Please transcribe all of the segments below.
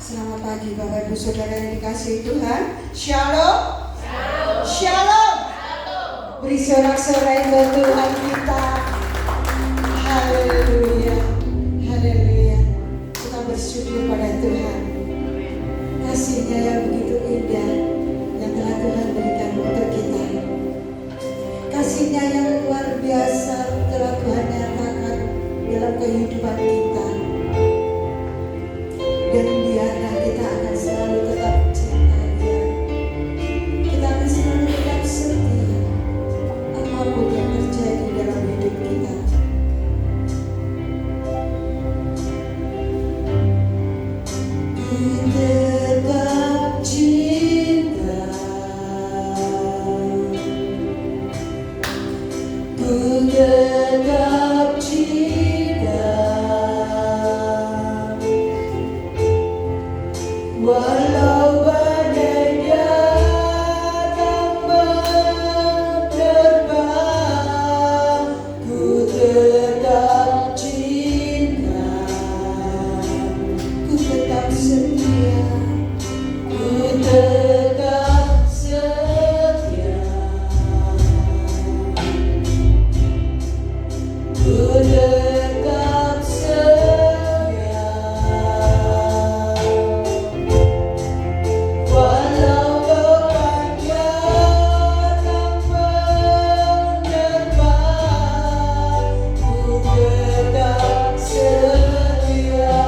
Selamat pagi Bapak Ibu Saudara yang dikasihi Tuhan. Shalom. Shalom. Beri sorak-sorai buat Tuhan kita. Haleluya. Haleluya. Kita bersyukur pada Tuhan. Kasih-Nya yang begitu indah yang telah Tuhan berikan untuk kita. Kasih-Nya yang luar biasa telah Tuhan nyatakan dalam kehidupan kita. Dan biarlah kita akan selalu tetap cinta Dia. Kita akan selalu tetap setia apapun yang terjadi dalam hidup kita. Ku tetap cinta, ku tetap cinta, walau badai datang menerpa, ku tetap cinta, ku tetap setia, ku tetap setia, ku tetap setia. Walau beban datang menerpa, ku tetap setia.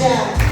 raja.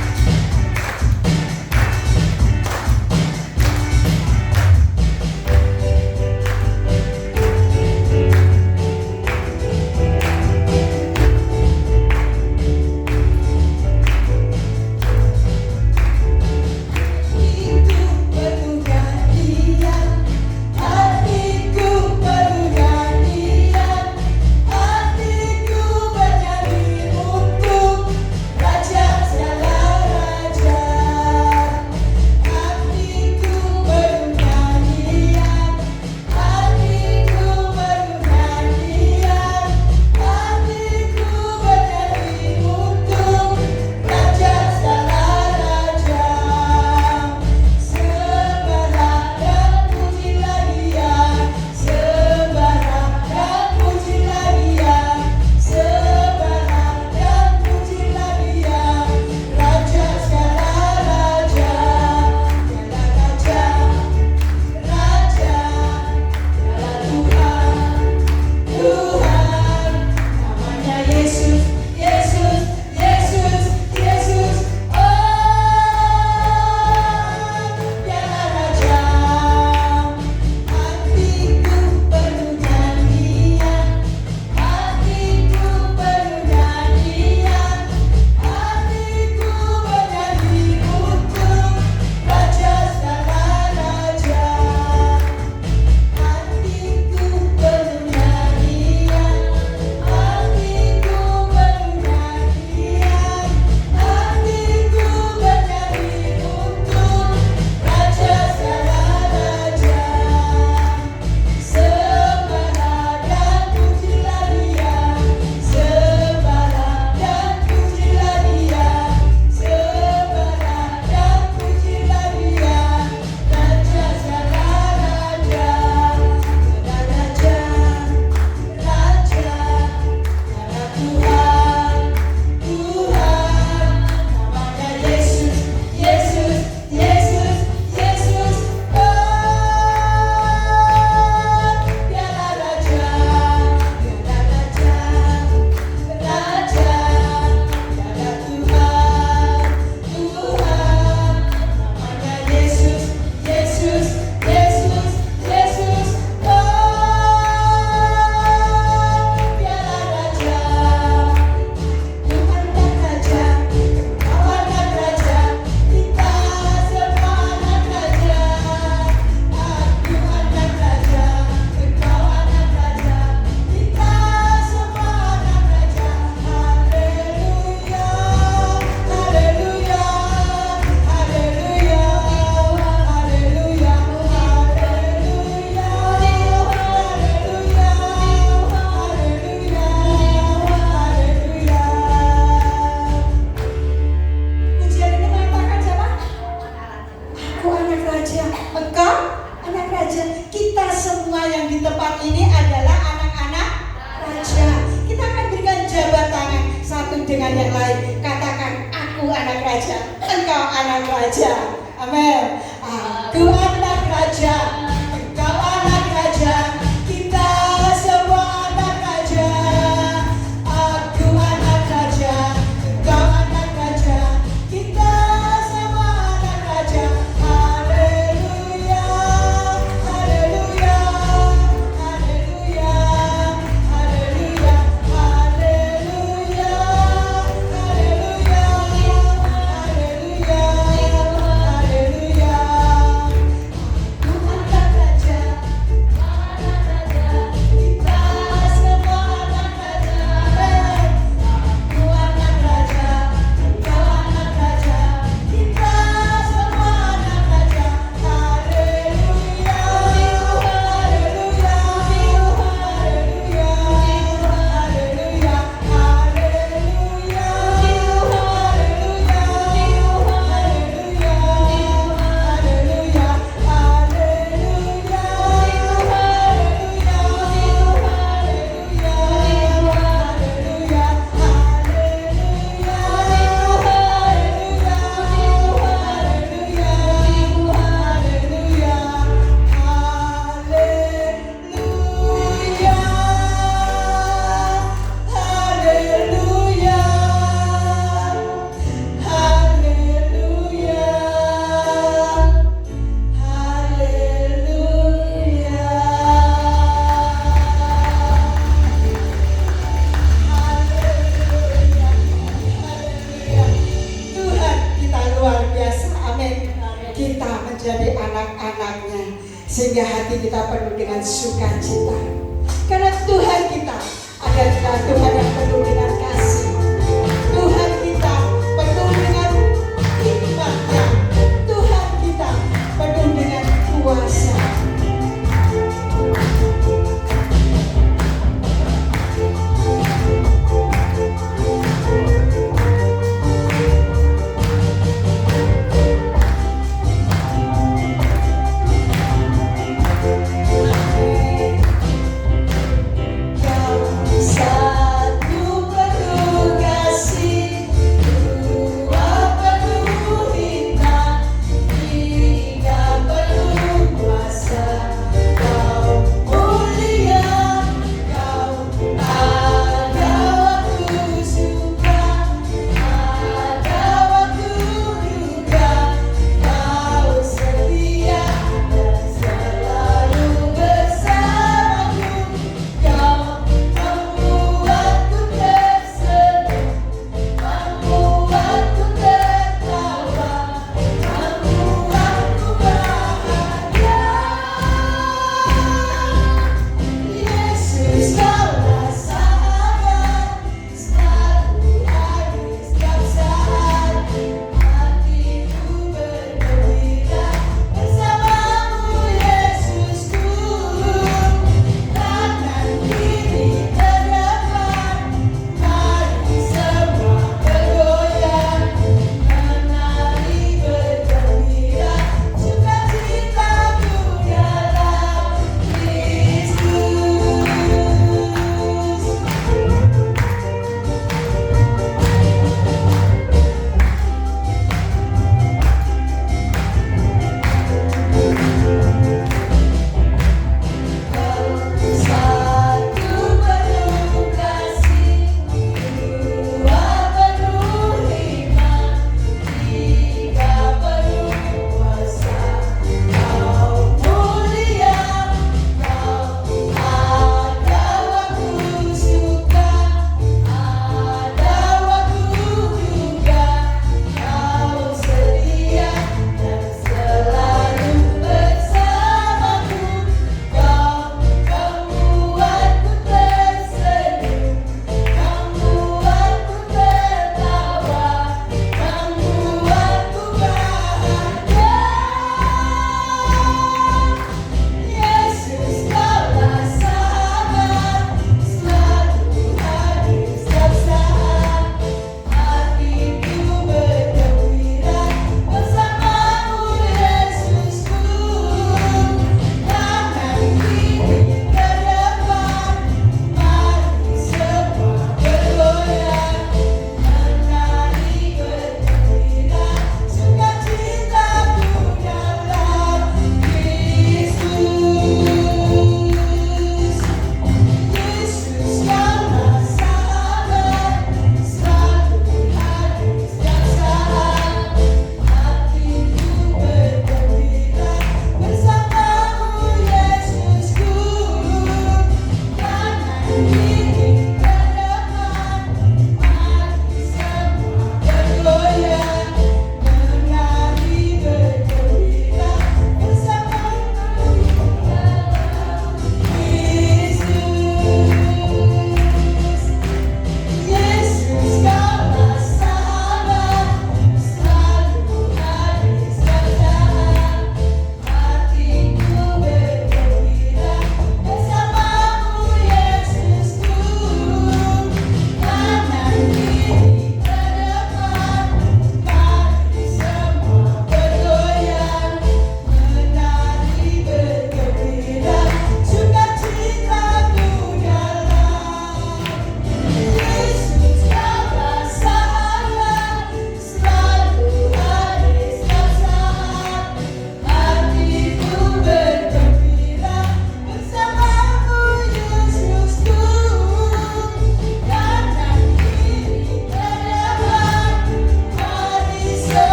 Dengan yang lain, katakan aku anak raja, engkau anak raja. Amin. Aku anak raja, engkau anak raja, kita semua anak raja. Aku anak raja, engkau anak raja, kita semua anak raja. Haleluya, haleluya, haleluya, haleluya, haleluya. Haleluya, haleluya, haleluya. sehingga hati kita penuh dengan sukacita. Karena Tuhan kita adalah Tuhan yang penuh dengan kasih. Tuhan kita penuh dengan hikmat-Nya. Tuhan kita penuh dengan kuasa. Kau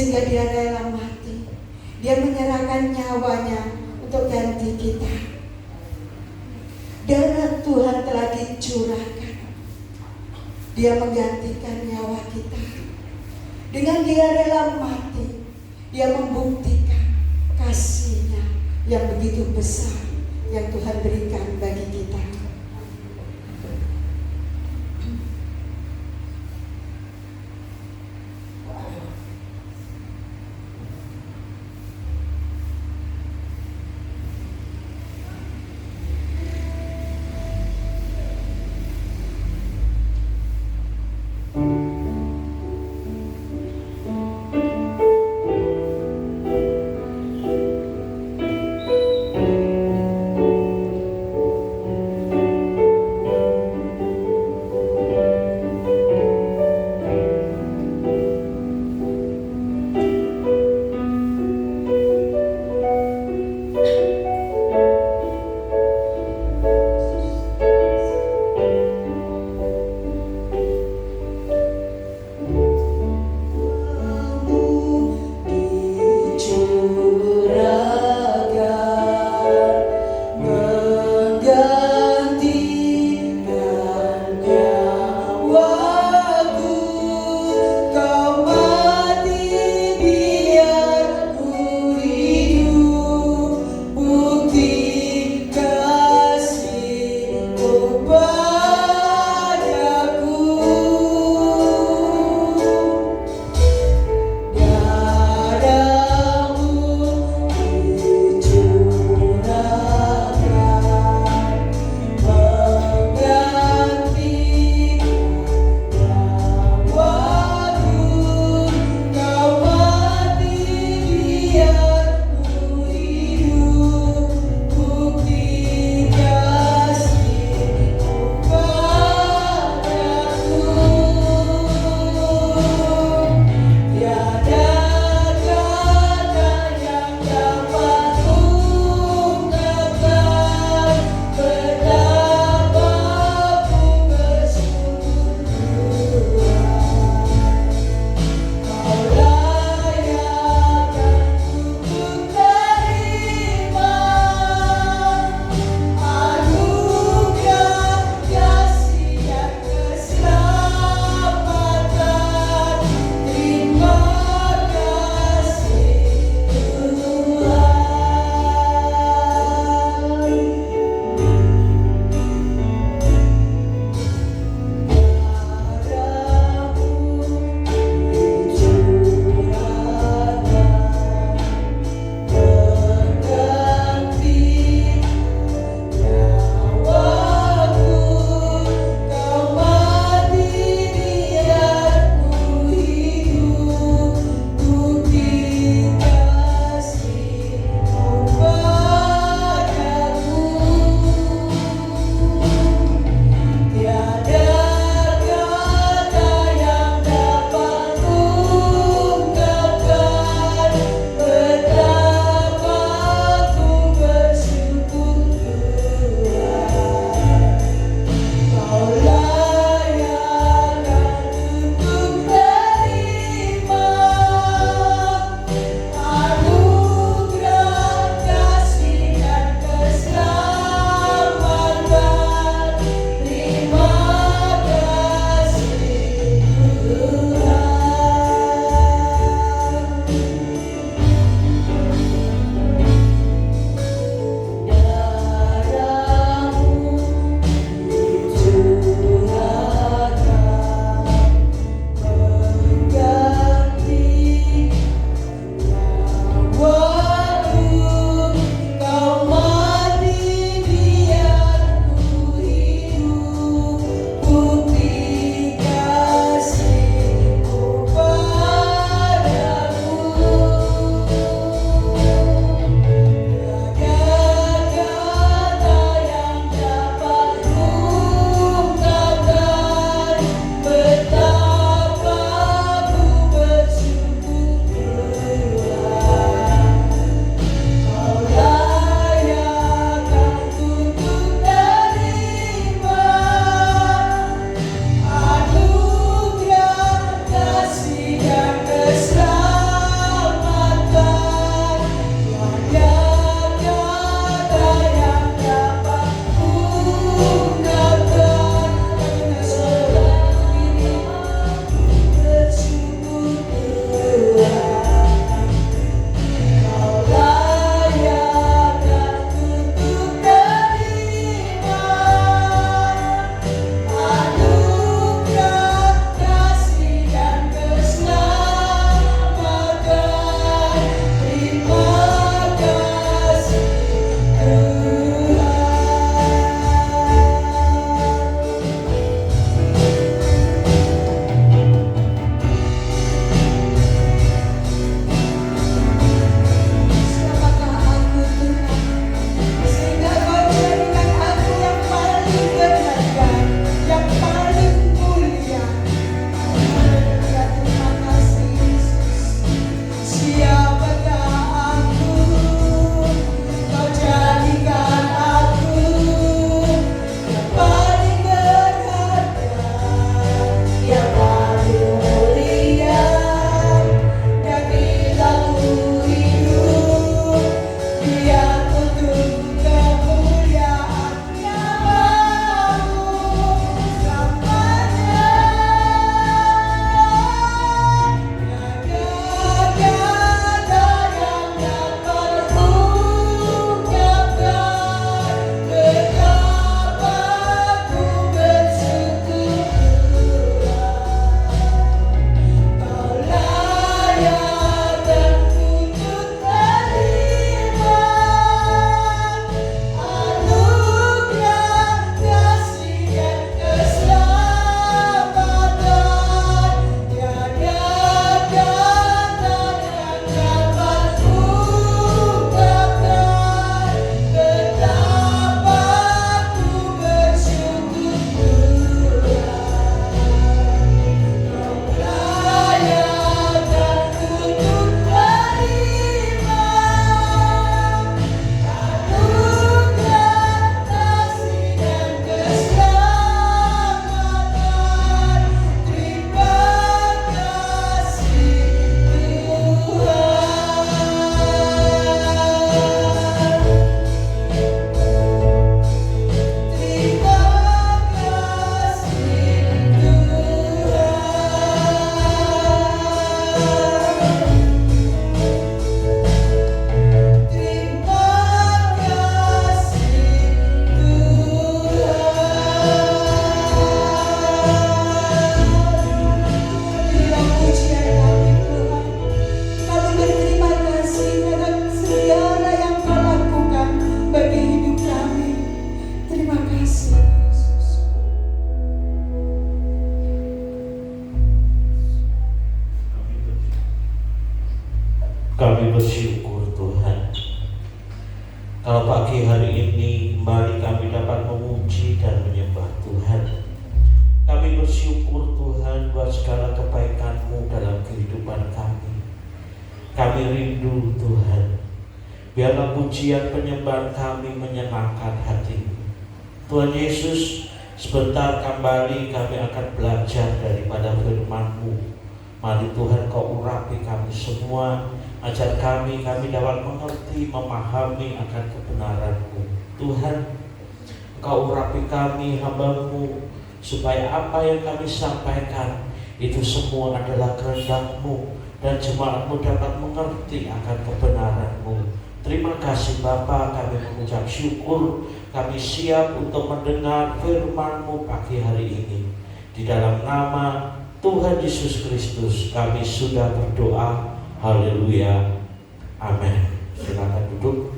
sehingga dia rela mati. Dia menyerahkan nyawanya untuk ganti kita. Darah Tuhan telah dicurahkan. Dia menggantikan nyawa kita. Dengan dia rela mati, dia membuktikan kasih-Nya yang begitu besar yang Tuhan berikan bagi kita. Kami bersyukur Tuhan, kalau pagi hari ini kembali kami dapat memuji dan menyembah Tuhan. Kami bersyukur Tuhan buat segala kebaikan-Mu dalam kehidupan kami. Kami rindu Tuhan, biarlah pujian penyembahan kami menyenangkan hati-Mu. Tuhan Yesus, sebentar kembali kami akan belajar daripada firman-Mu. Mari Tuhan Kau urapi kami semua, ajar kami dapat mengerti, memahami akan kebenaran-Mu. Tuhan, Kau urapi kami hamba-Mu, supaya apa yang kami sampaikan itu semua adalah kehendak-Mu dan jemaat-Mu dapat mengerti akan kebenaran-Mu. Terima kasih Bapa, kami mengucap syukur, kami siap untuk mendengar firman-Mu pagi hari ini. Di dalam nama Tuhan Yesus Kristus kami sudah berdoa. Haleluya. Amin. Silakan duduk.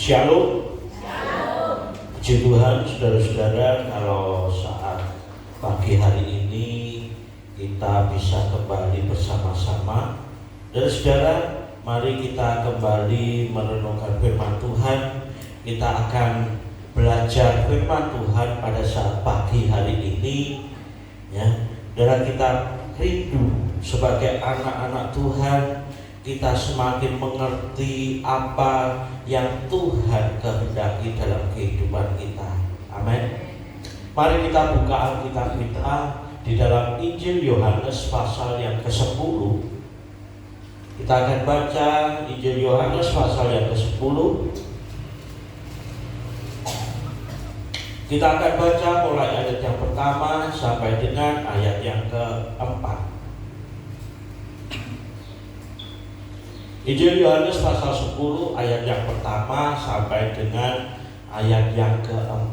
Shalom. Puji Tuhan, saudara-saudara, kalau saat pagi hari ini kita bisa kembali bersama-sama. Dan saudara, mari kita kembali merenungkan firman Tuhan. Kita akan belajar firman Tuhan pada saat pagi hari ini, ya. Dan kita rindu sebagai anak-anak Tuhan, kita semakin mengerti apa yang Tuhan kehendaki dalam kehidupan kita. Amin. Mari kita buka Alkitab kita di dalam Injil Yohanes pasal yang ke-10. Kita akan baca Injil Yohanes pasal yang ke-10. Kita akan baca mulai ayat yang pertama sampai dengan ayat yang ke-4. Injil Yohanes pasal 10 ayat yang pertama sampai dengan ayat yang ke-4.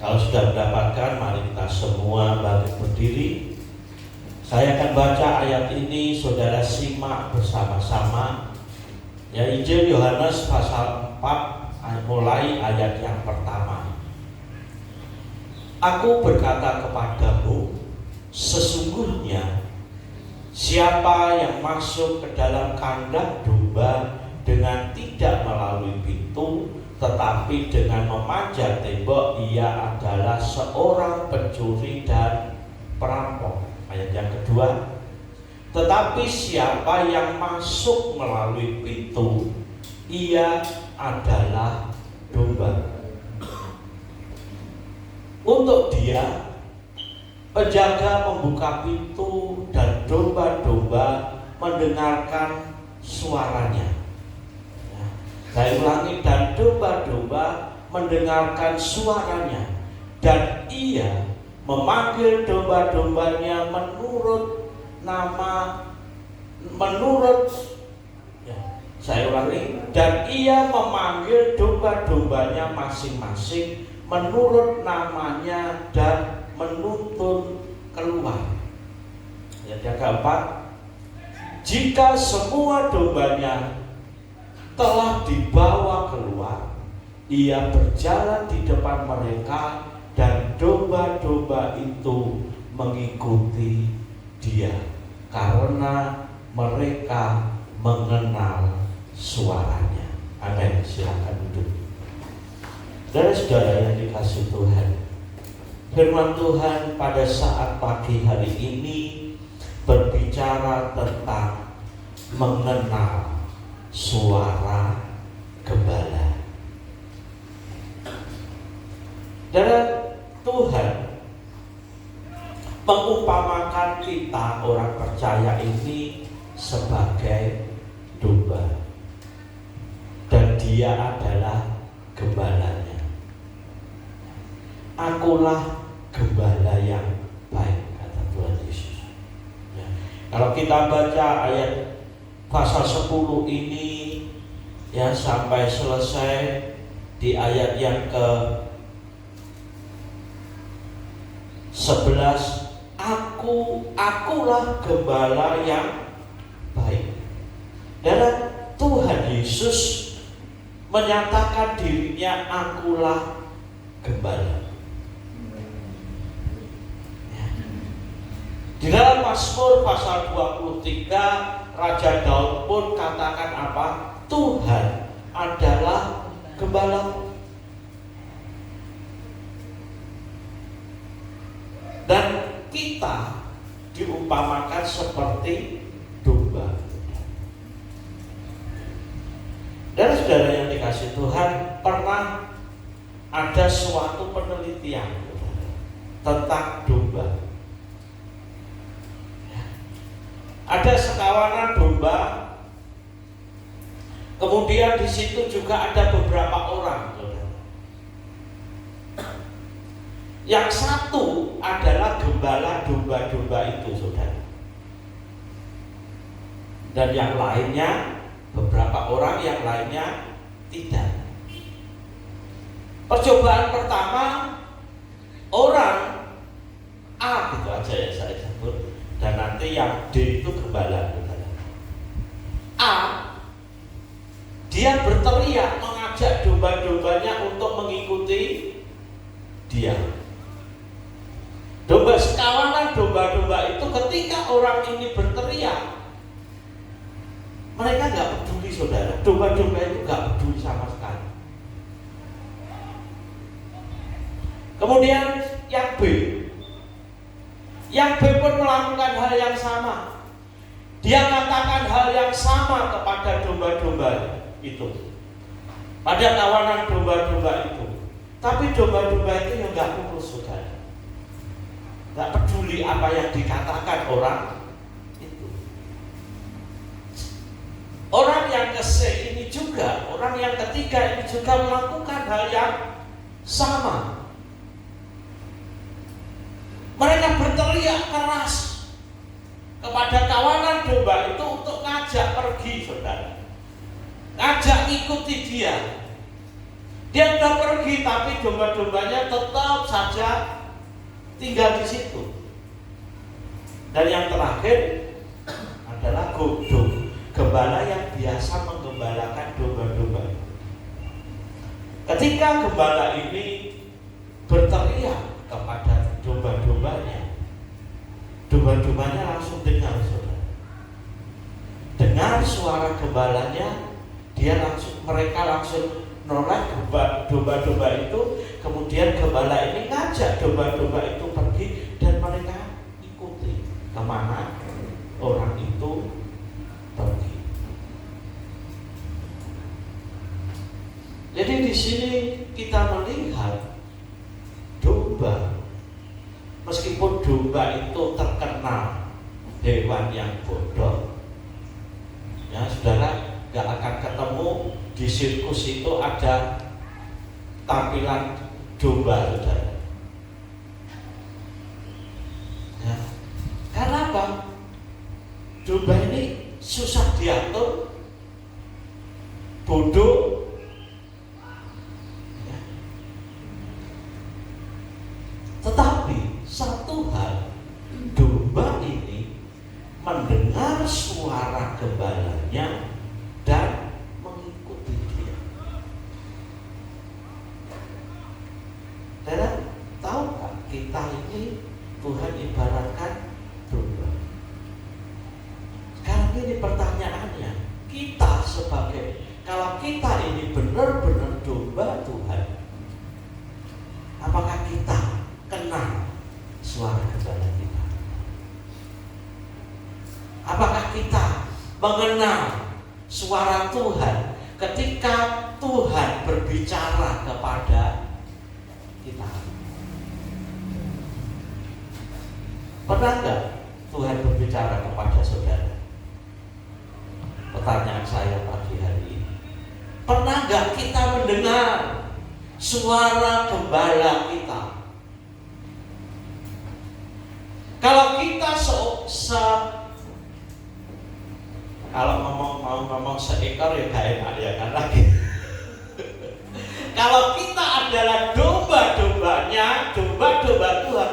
Kalau sudah mendapatkan, mari kita semua bangkit berdiri. Saya akan baca ayat ini, saudara simak bersama-sama. Ya, Injil Yohanes pasal 4 mulai ayat yang pertama. Aku berkata kepadamu, sesungguhnya siapa yang masuk ke dalam kandang domba dengan tidak melalui pintu, tetapi dengan memanjat tembok, ia adalah seorang pencuri dan perampok. Ayat yang kedua, tetapi siapa yang masuk melalui pintu, ia adalah domba. Untuk dia, penjaga membuka pintu dan domba-domba mendengarkan suaranya. Saya ulangi, dan domba-domba mendengarkan suaranya, dan ia memanggil domba-dombanya saya ulangi, dan ia memanggil domba-dombanya masing-masing menurut namanya dan menuntun keluar. Yang keempat, jika semua dombanya telah dibawa keluar, ia berjalan di depan mereka dan domba-domba itu mengikuti dia karena mereka mengenal suaranya. Amin. Silakan duduk. Saudara-saudara yang dikasihi Tuhan, firman Tuhan pada saat pagi hari ini berbicara tentang mengenal suara gembala. Dan Tuhan mengumpamakan kita orang percaya ini sebagai domba, dan dia adalah gembalanya. Akulah gembala yang baik, kata Tuhan Yesus. Ya. Kalau kita baca ayat pasal 10 ini, ya, sampai selesai di ayat yang 11, akulah gembala yang baik. Dan Tuhan Yesus menyatakan dirinya akulah gembala. Di dalam Mazmur pasal 23, Raja Daud pun katakan apa? Tuhan adalah gembala. Dan kita diumpamakan seperti domba. Dan saudara yang dikasih Tuhan, pernah ada suatu penelitian tentang domba. Ada sekawanan domba, kemudian di situ juga ada beberapa orang. Yang satu adalah gembala domba-domba itu, saudara. Dan yang lainnya, beberapa orang yang lainnya tidak. Percobaan pertama, orang A gitu aja ya saya sebut, dan nanti yang D itu gembala. A, dia berteriak mengajak domba-dombanya untuk mengikuti dia. Sekawanan domba-domba itu ketika orang ini berteriak, mereka nggak peduli, saudara. Domba-domba itu nggak peduli sama sekali. Kemudian yang B pun melakukan hal yang sama. Dia katakan hal yang sama kepada domba-domba itu, pada kawanan domba-domba itu. Tapi domba-domba itu yang nggak kurus, saudara. Nggak peduli apa yang dikatakan orang itu. Orang yang ke-C ini juga, orang yang ketiga ini juga melakukan hal yang sama. Mereka berteriak keras kepada kawanan domba itu untuk ngajak pergi, saudara. Ngajak ikuti dia. Dia sudah pergi, tapi domba-dombanya tetap saja tinggal di situ. Dan yang terakhir adalah gembala yang biasa menggembalakan domba-domba. Ketika gembala ini berteriak kepada domba-dombanya, domba-dombanya langsung dengar, saudara. Dengar suara gembalanya, mereka langsung nolak domba-domba itu. Kemudian gembala ini ngajak domba-domba itu pergi, dan mereka ikuti kemana orang itu pergi. Jadi di sini kita melihat domba, meskipun domba itu terkenal hewan yang bodoh, ya saudara, gak akan ketemu di sirkus itu ada tampilan domba, saudara. Ya. Karena apa? Domba ini susah diatur, bodoh. Ya. Tetapi satu hal, domba ini mendengar suara gembalanya dan mengikuti dia. Saudara, tahukah kita ini Tuhan ibaratkan domba? Sekarang ini pertanyaannya, kita kalau kita ini benar-benar domba Tuhan, apakah kita kenal suara gembala kita? Apakah kita mengenal suara Tuhan ketika Tuhan berbicara kepada kita? Pernah enggak Tuhan berbicara kepada saudara? Pertanyaan saya pagi hari ini. Pernah enggak kita mendengar suara gembala kita? Kalau kita kalau mau ngomong seekor ya gak enak ya, karena kalau kita adalah domba-dombanya, domba-domba Tuhan,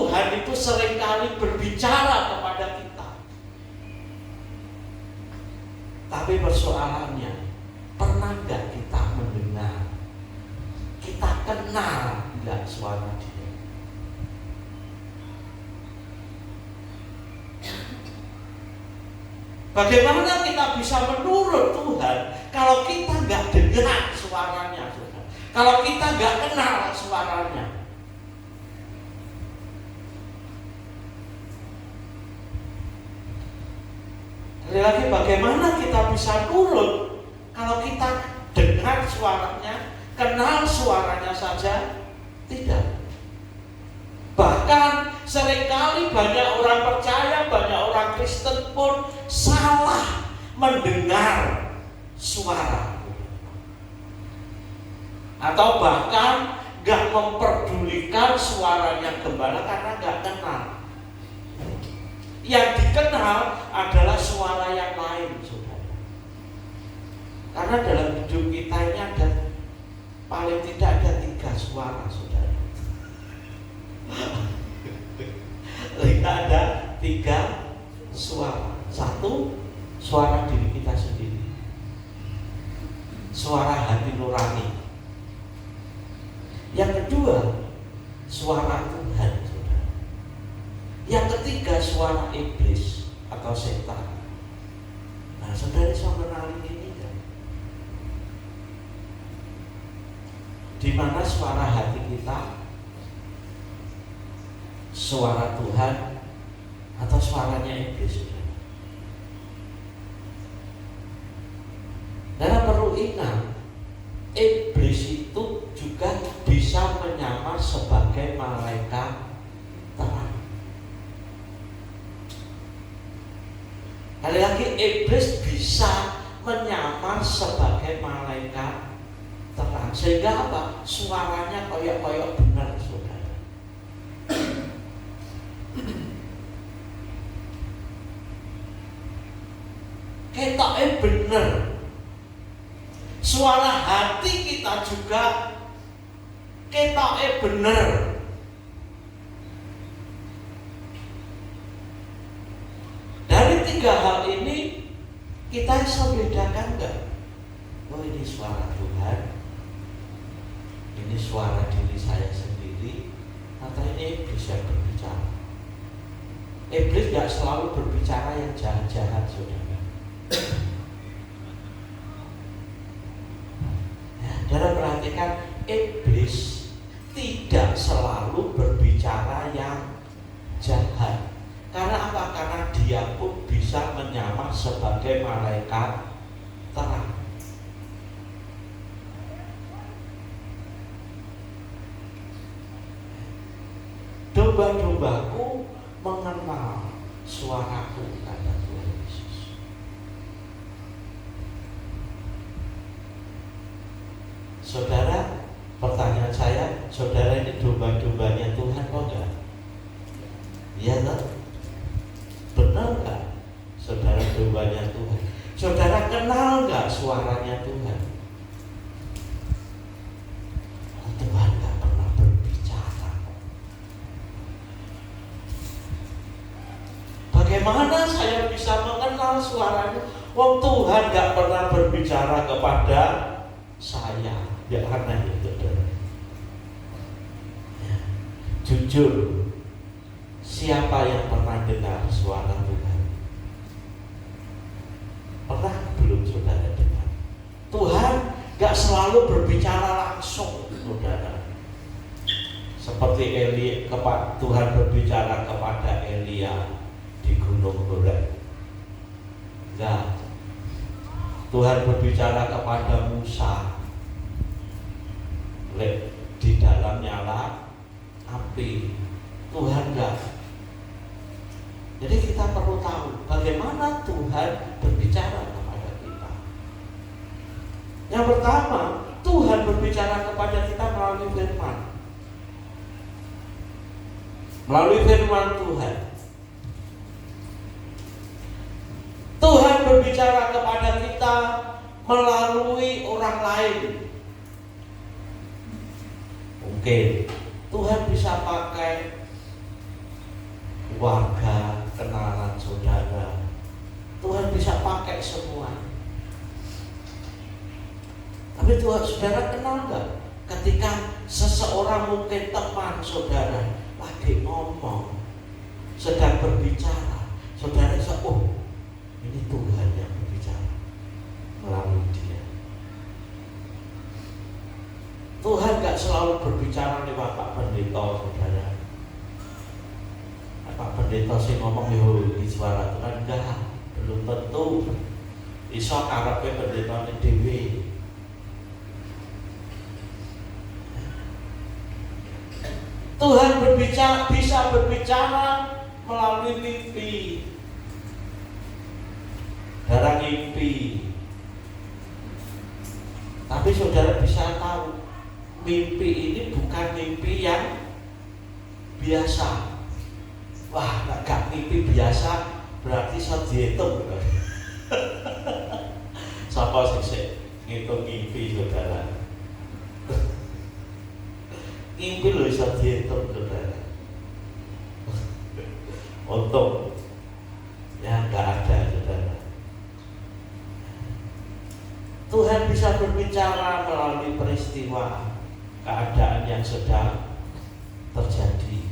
Tuhan itu seringkali berbicara kepada kita. Tapi persoalannya, pernah nggak kita mendengar? Kita kenal nggak suara Dia? Bagaimana kita bisa menurut Tuhan kalau kita nggak dengar suaranya, saudara? Kalau kita nggak kenal suaranya? Sekali lagi, bagaimana kita bisa nurut kalau kita dengar suaranya, kenal suaranya saja tidak? Bahkan seringkali banyak orang percaya, banyak orang Kristen pun salah mendengar suara, atau bahkan gak memperdulikan suaranya gembala karena gak kenal. Yang dikenal adalah suara yang lain, saudara. Karena dalam hidup kita ini ada, paling tidak ada 3 suara, saudara. Kita ada 3 suara. 1, suara diri kita sendiri, suara hati nurani. Yang kedua, suara Tuhan, saudara. Yang ketiga, suara iblis atau setan. Nah, saudara bisa mengenali ini kan? Di mana suara hati kita, suara Tuhan, atau suaranya iblis? Dan perlu ingat, iblis itu juga bisa menyamar sebagai malaikat terang. Kali lagi, iblis bisa menyamar sebagai malaikat terang. Sehingga apa? Suaranya koyok-koyok benar, saudara. Ketoknya bener. Suara hati kita juga ketoknya bener. Dari 3 hal ini kita bisa bedakan nggak? Oh, ini suara Tuhan, ini suara diri saya sendiri, atau ini iblis yang berbicara? Iblis nggak selalu berbicara yang jahat-jahat, saudara. Saudara perhatikan, iblis tidak selalu berbicara yang jahat. Karena apa? Karena dia pun bisa menyamar sebagai malaikat terang. Domba-dombaku mengenal suaraku, kata Tuhan Yesus. Saudara, pertanyaan saya, saudara ini domba-dombanya Tuhan kok enggak? Iya kan? Benar enggak? Saudara dombanya Tuhan. Saudara kenal enggak suaranya Tuhan? Tuhan enggak pernah berbicara. Bagaimana saya bisa mengenal suaranya? Wong Tuhan enggak pernah berbicara kepada saya. Ya karena itu, saudara. Ya. Jujur, siapa yang pernah dengar suara Tuhan? Pernah belum saudara dengar? Tuhan gak selalu berbicara langsung, saudara. Seperti Tuhan berbicara kepada Elia di Gunung Horeb. Enggak. Tuhan berbicara kepada Musa di dalam nyala api. Tuhan enggak. Jadi kita perlu tahu bagaimana Tuhan berbicara kepada kita. Yang pertama, Tuhan berbicara kepada kita melalui firman. Melalui firman Tuhan. Tuhan berbicara kepada kita melalui orang lain. Mungkin Tuhan bisa pakai warga, kenalan saudara. Tuhan bisa pakai semua. Tapi Tuhan, saudara kenal nggak? Ketika seseorang, mungkin teman saudara, lagi ngomong, sedang berbicara, saudara bisa, oh ini Tuhan yang berbicara melalui dia. Tuhan gak selalu berbicara lewat Pak Pendeta, saudara. Pak Pendeta sih ngomong di suara Tuhan, enggak, belum tentu. Iso karepe pendetane dhewe. Tuhan bisa berbicara melalui mimpi. Darah mimpi. Tapi saudara bisa tahu, mimpi ini bukan mimpi yang biasa. Wah, gak mimpi biasa berarti saya dihitung. Siapa sih ngitung mimpi saudara? Mimpi loh bisa dihitung saudara. Untung ya gak ada saudara. Tuhan bisa berbicara melalui peristiwa, keadaan yang sedang terjadi.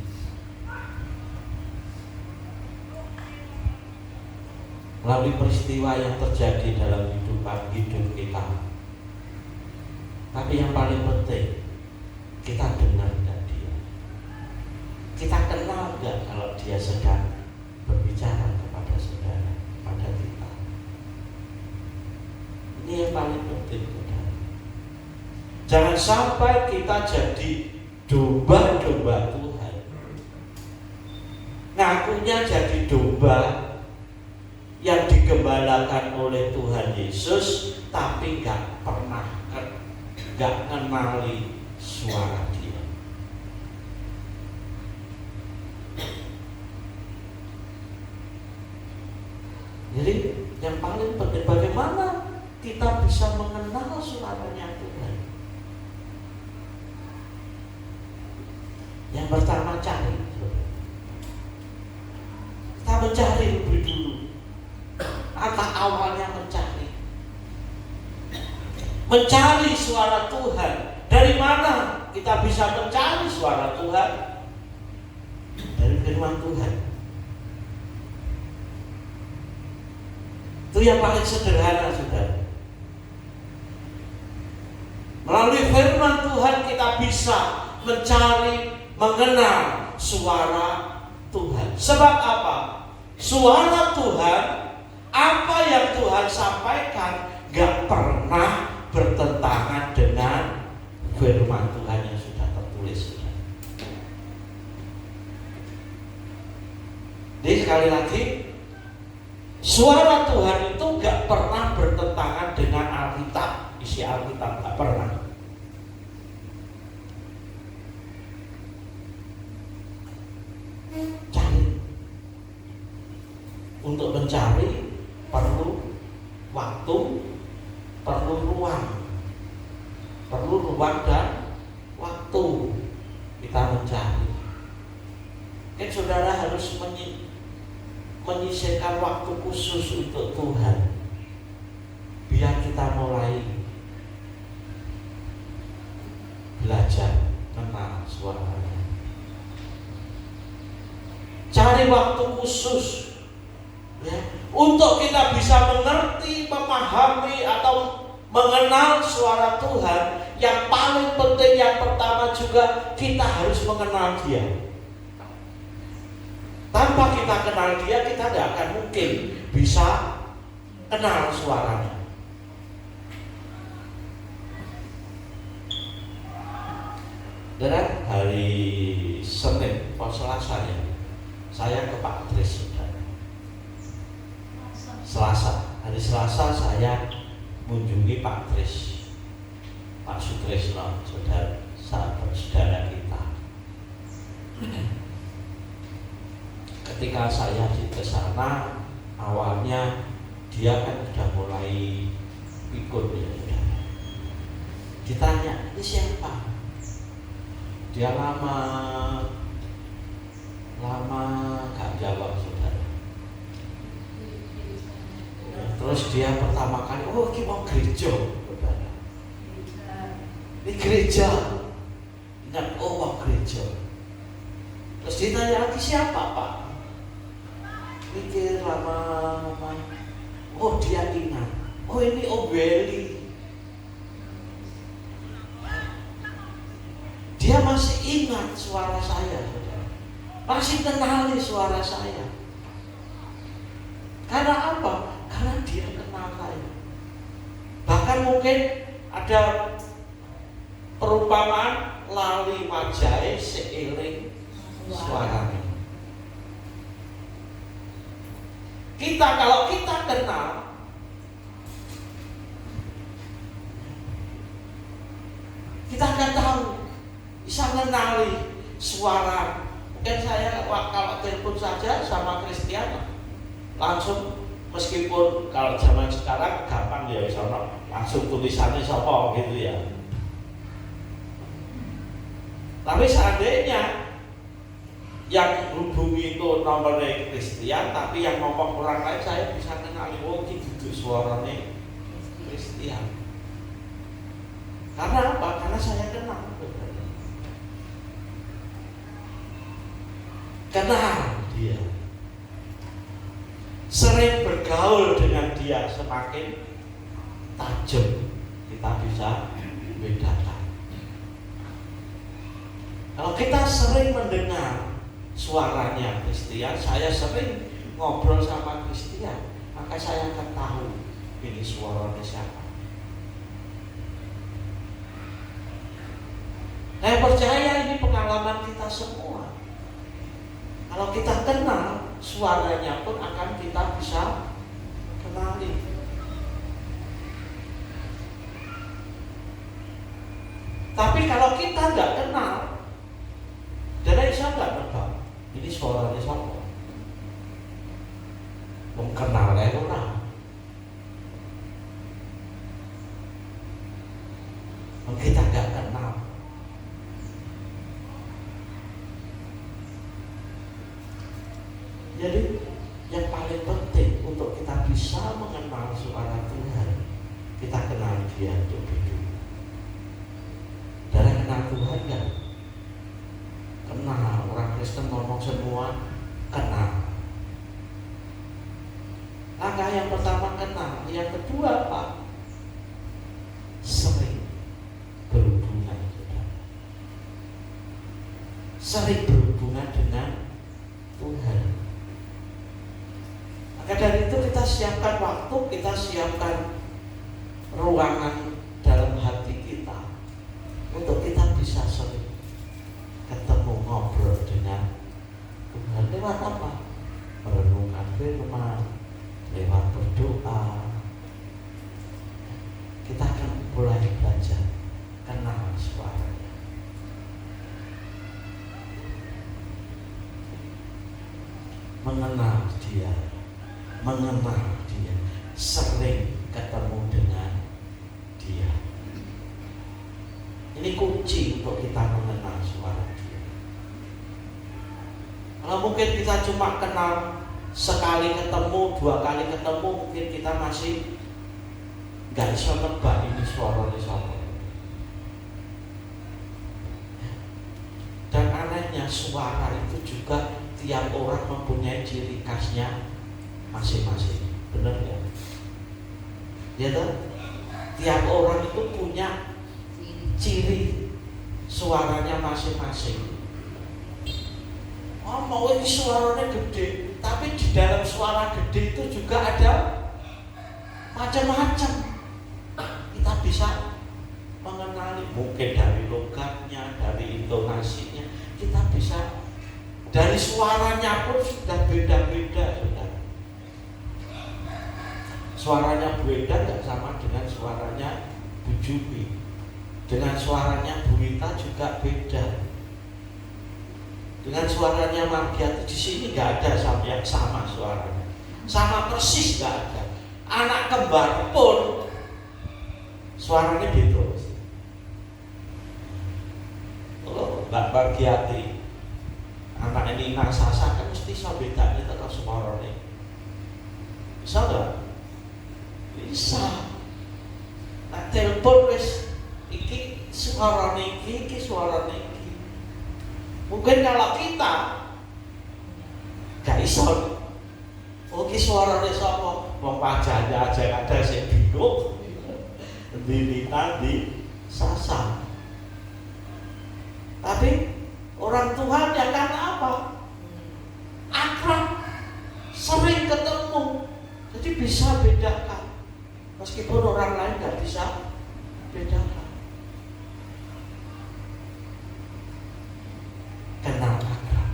Melalui peristiwa yang terjadi dalam hidup kita. Tapi yang paling penting, kita dengar gak dia? Kita kenal gak kalau dia sedang berbicara kepada saudara, kepada kita? Ini yang paling penting, saudara. Jangan sampai kita jadi domba-domba Tuhan. Ngakunya jadi domba yang digembalakan oleh Tuhan Yesus, tapi gak pernah gak kenali suara dia. Jadi yang paling penting, bagaimana kita bisa mengenal suaranya Tuhan. Yang pertama, cari. Kita mencari lebih dulu. Kata awalnya mencari suara Tuhan. Dari mana kita bisa mencari suara Tuhan? Dari firman Tuhan. Itu yang paling sederhana, saudara. Melalui firman Tuhan kita bisa mencari, mengenal suara Tuhan. Sebab apa? Suara Tuhan, apa yang Tuhan sampaikan, gak pernah bertentangan dengan firman Tuhan yang sudah tertulis. Jadi sekali lagi, suara Tuhan itu gak pernah bertentangan dengan Alkitab, isi Alkitab, gak pernah. Cari. Untuk mencari perlu waktu, perlu ruang dan waktu kita mencari. Kan saudara harus menyisihkan waktu khusus untuk Tuhan, biar kita mulai belajar tentang suaranya. Cari waktu khusus, ya, untuk kita bisa mengerti, memahami atau mengenal suara Tuhan. Yang paling penting, yang pertama juga, kita harus mengenal Dia. Tanpa kita kenal Dia, kita tidak akan mungkin bisa kenal suaranya. Dan hari Senin, Selasa ya, saya ke Pak Tris, saudara. Hari Selasa saya mengunjungi Pak Tris, Pak Sutresno, saudara kita. Ketika saya ke sana, awalnya dia kan sudah mulai pikun ya, saudara. Ditanya, ini siapa? Dia lama Lama gak jawab saudara. Terus dia pertama kali, oh ini mau gereja saudara. Ini gereja. Ingat, oh mau gereja. Terus ditanya lagi, siapa Pak? Mikir lama-lama. Oh dia ingat. Oh ini Obeli. Dia masih ingat suara saya saudara. Masih kenali suara saya. Karena apa? Karena dia kenal saya. Bahkan mungkin ada perumpamaan lali wajahnya seiring suaranya. Kalau kita kenal, kita akan tahu, bisa mengenali suara. Mungkin saya kalau telepon saja sama Kristian langsung, meskipun kalau zaman sekarang gampang ya, langsung tulisannya siapa gitu ya. Tapi seandainya yang hubungi itu nomornya Kristian, tapi yang ngomong orang lain, saya bisa kenali, oh ini duduk suaranya Kristian. Karena apa? Karena saya kenal. Kenal dia, sering bergaul dengan dia, semakin tajam kita bisa bedakan. Kalau kita sering mendengar suaranya Kristian, saya sering ngobrol sama Kristian, maka saya akan tahu ini suaranya siapa. Saya percaya ini pengalaman kita semua. Kalau kita kenal, suaranya pun akan kita bisa kenali. Tapi kalau kita nggak kenal, dari saya nggak nebak ini suaranya siapa. Kenalnya orang. Kita nggak kenal. Jadi yang paling penting untuk kita bisa mengenal suara Tuhan, kita kenal dia lebih dulu. Dari kenal Tuhan kan? Kenal, orang Kristen ngomong semua kenal. Langkah yang pertama kenal, yang kedua apa? Sering berhubungan. Sering berhubungan dengan Tuhan. Maka dari itu kita siapkan waktu, kita siapkan ruangan dalam hati kita untuk kita bisa sering ketemu, ngobrol dengan Tuhan. Lewat apa? Merenungkan firman, lewat berdoa. Kita akan mulai belajar kenal suaranya. Mengenal dia, sering ketemu dengan dia. Ini kunci untuk kita mengenal suara dia. Kalau mungkin kita cuma kenal sekali ketemu, 2 kali ketemu, mungkin kita masih gak bisa nebak ini suaranya siapa. Dan anehnya suara itu juga tiap orang mempunyai ciri khasnya masing-masing. Benar ya? Ya toh? Tiap orang itu punya ciri suaranya masing-masing. Oh, mau ini suaranya gede, tapi di dalam suara gede itu juga ada macam-macam. Kita bisa mengenali, mungkin dari logatnya, dari intonasinya, kita bisa, dari suaranya pun sudah beda-beda, saudara. Suaranya Bu Eda tidak sama dengan suaranya Bu Jumi, dengan suaranya Bu Rita juga beda, dengan suaranya Margiati. Di sini nggak ada yang sama suaranya, sama persis nggak ada. Anak kembar pun suaranya beda. Oh, Mbak Margiati Anak ini Sasa kan mesti iso bedane karo suarane. Bisa nggak? Bisa. Nah telepon wis iki suarane iki suarane iki. Mungkin kalau kita gak iso. Oh iki suarane sapa? Wong pajane aja ada sing bingung. Dinita di Sasa. Tapi orang Tuhan yang karena apa? Akrab, sering ketemu, jadi bisa bedakan. Meskipun orang lain nggak bisa bedakan. Kenal akrab.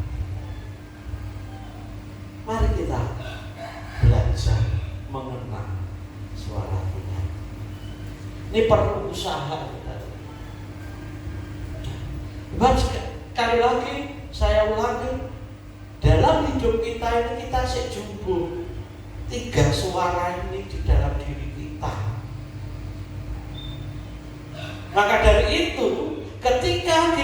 Mari kita belajar mengenal suara Tuhan. Ini perlu usaha kita. Sekali lagi saya ulangi, dalam hidup kita ini kita sejumbo 3 suara ini di dalam diri kita. Maka dari itu, ketika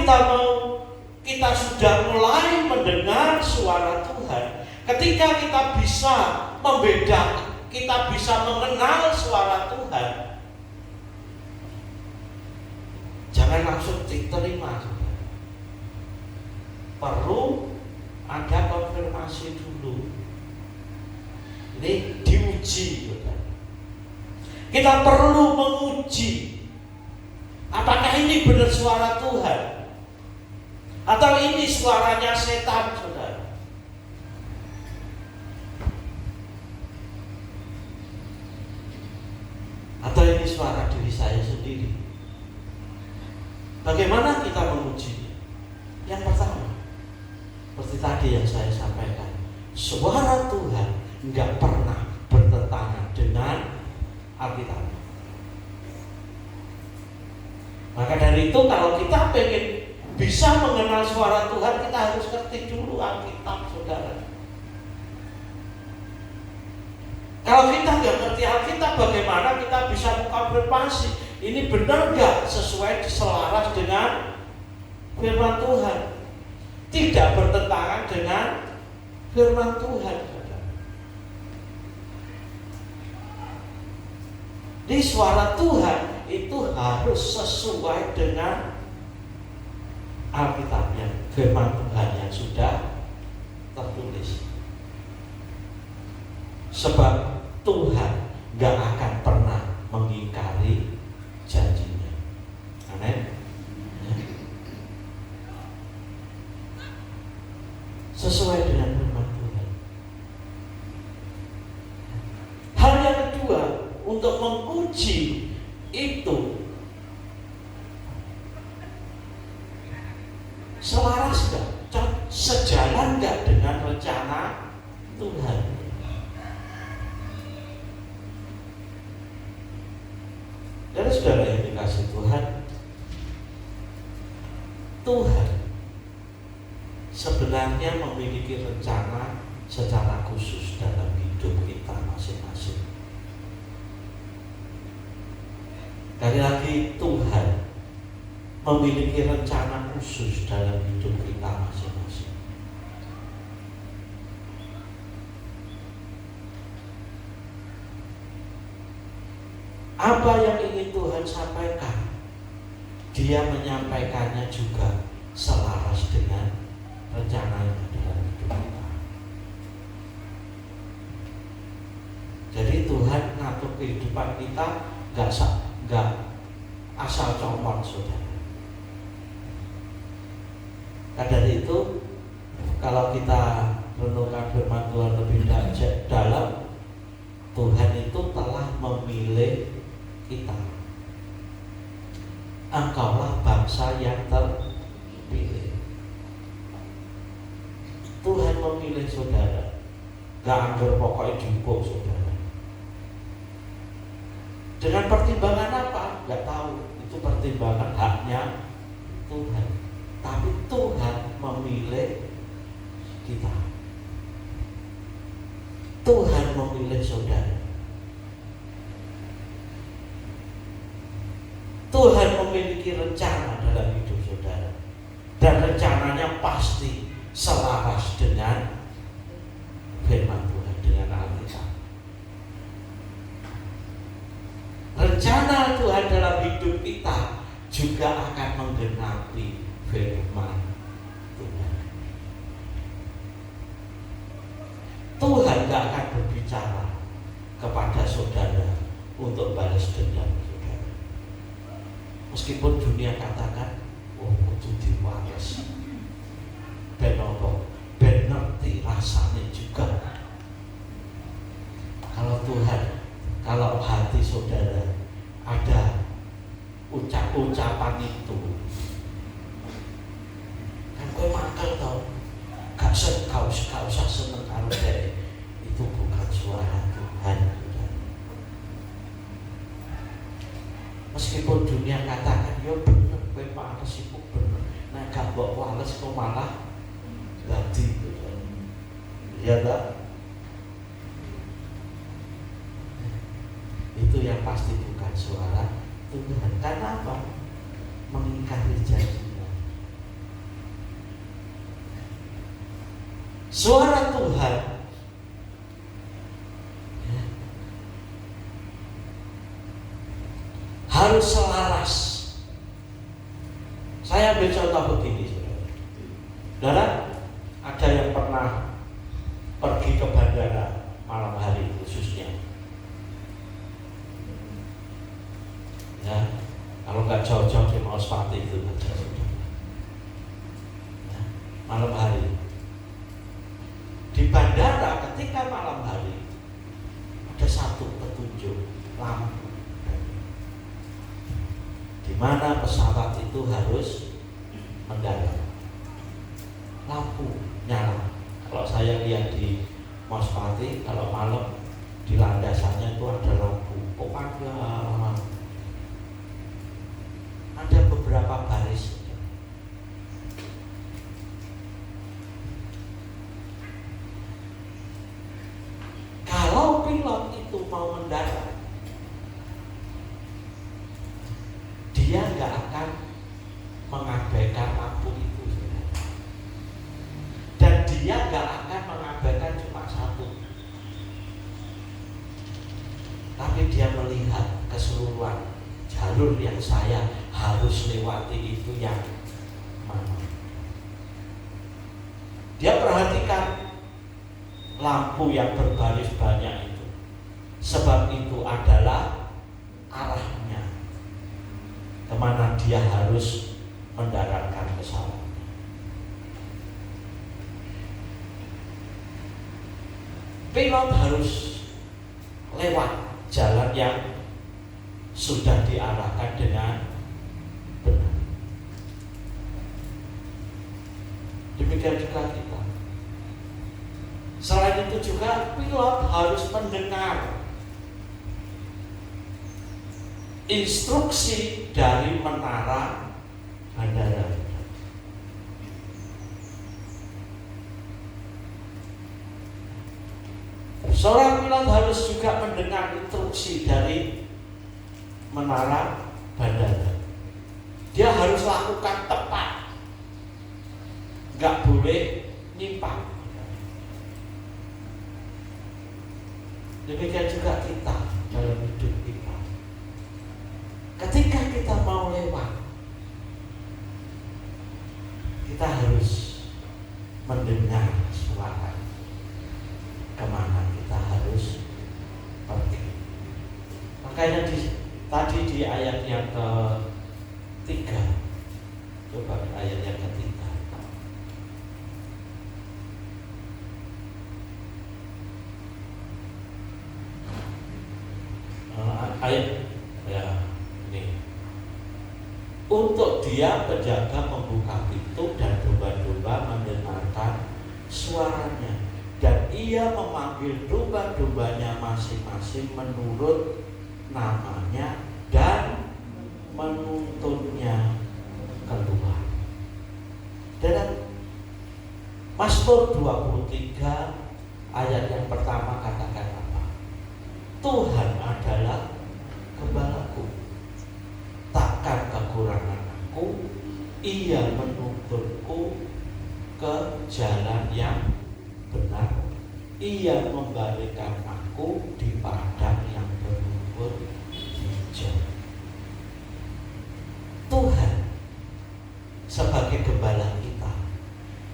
kita sudah mulai mendengar suara Tuhan, ketika kita bisa membedakan, kita bisa mengenal suara Tuhan, jangan langsung diterima. Perlu ada konfirmasi dulu. Ini diuji. Kita perlu menguji, apakah ini benar suara Tuhan atau ini suaranya setan, saudara. Atau ini suara diri saya sendiri. Bagaimana kita menguji? Yang pertama, seperti tadi yang saya sampaikan, suara Tuhan nggak pernah bertentangan dengan Alkitab. Maka dari itu kalau kita pengen bisa mengenal suara Tuhan, kita harus ngerti dulu Alkitab, saudara. Kalau kita nggak ngerti Alkitab, bagaimana kita bisa mengkonfirmasi ini benar nggak sesuai selaras dengan firman Tuhan? Tidak bertentangan dengan firman Tuhan. Di suara Tuhan itu harus sesuai dengan Alkitabnya, firman Tuhan yang sudah tertulis. Sebab Tuhan gak akan pernah mengingkari janjinya. Amin. Sesuai dengan firman Tuhan. Hal yang kedua, untuk menguji itu selaras gak, sejalan gak dengan rencana Tuhan. Jadi saudara yang dikasih Tuhan, Tuhan sebenarnya memiliki rencana secara khusus dalam hidup kita masing-masing. Sekali lagi, Tuhan memiliki rencana khusus dalam hidup kita masing-masing. Apa yang ingin Tuhan sampaikan, Dia menyampaikannya juga selaras dengan rencananya dalam hidup kita. Jadi Tuhan ngatur kehidupan kita gak asal comot, saudara. Dari itu, kalau kita renungkan firman Tuhan lebih dalam, Tuhan itu telah memilih kita. Engkaulah bangsa yang terpilih. Tuhan memilih saudara. Gak anggur pokoknya jumbo, saudara. Dengan pertimbangan apa? Gak tahu. Itu pertimbangan haknya Tuhan. Tapi Tuhan memilih kita. Tuhan memilih saudara. Tuhan memiliki rencana dalam hidup saudara. Dan rencananya pasti selaras dengan firman Tuhan, dengan Alkitab. Rencana Tuhan dalam hidup kita juga akan menggenapi firman Tuhan. Tuhan gak akan berbicara kepada saudara untuk balas dendam saudara. Meskipun dunia katakan, oh itu diwales, ben apa, ben ngerti rasanya juga. Kalau Tuhan, kalau hati saudara ada ucapan itu, kan kowe mangkel tau, gak usah seneng karo dhek, itu bukan suara Tuhan. Meskipun dunia katakan yo bener, kowe malah sibuk bener, nah gak mbok wales kok malah dadi. Iya tak? Itu yang pasti bukan suara Tuhan. Karena apa? Mengingkari janjinya. Suara Tuhan harus selaras. Saya ambil contoh begini, saudara. Ada yang pernah pergi ke bandara malam hari khususnya. Ya, kalau nggak jauh-jauh dia mau seperti itu saja. Ya, malam hari di bandara ketika malam hari ada satu petunjuk lampu di mana pesawat itu harus mendarat. Lampu nyala. Kalau saya lihat di Mospati, kalau malam di landasannya itu ada lampu. Kok ada beberapa baris. Kalau pilot itu mau mendarat, dia nggak akan mengabaikan lampu itu, dan dia nggak akan mengabaikan cuma satu, tapi dia melihat keseluruhan jalur yang saya harus lewati itu yang mana. Dia perhatikan lampu yang berbaris banyak itu, sebab itu adalah arahnya kemana dia harus mendaratkan pesawat. Pilot harus lewat jalan yang sudah diarahkan dengan benar. Demikian juga kita. Selain itu juga pilot harus mendengar instruksi dari menara bandara. Seorang pilot harus juga mendengar instruksi dari menara bandara. Dia harus lakukan tepat, nggak boleh nyimpang. Demikian juga kita dalam hidup kita. Ketika kita mau lewat, kita harus mendengar suara kemana kita harus pergi. Makanya tadi di ayat yang ketiga, coba ayat yang ketiga. Ayat ya ini. Untuk dia penjaga membuka pintu dan domba-domba mendengarkan suaranya, dan ia memanggil domba-dombanya masing-masing menurut namanya dan menuntunnya keluar. Dan Mazmur 23 ayat yang pertama katakan apa? Tuhan adalah gembalaku, takkan kekurangan aku. Ia menuntunku ke jalan Ia membaringkan aku di padang yang berumput hijau. Tuhan sebagai gembala kita,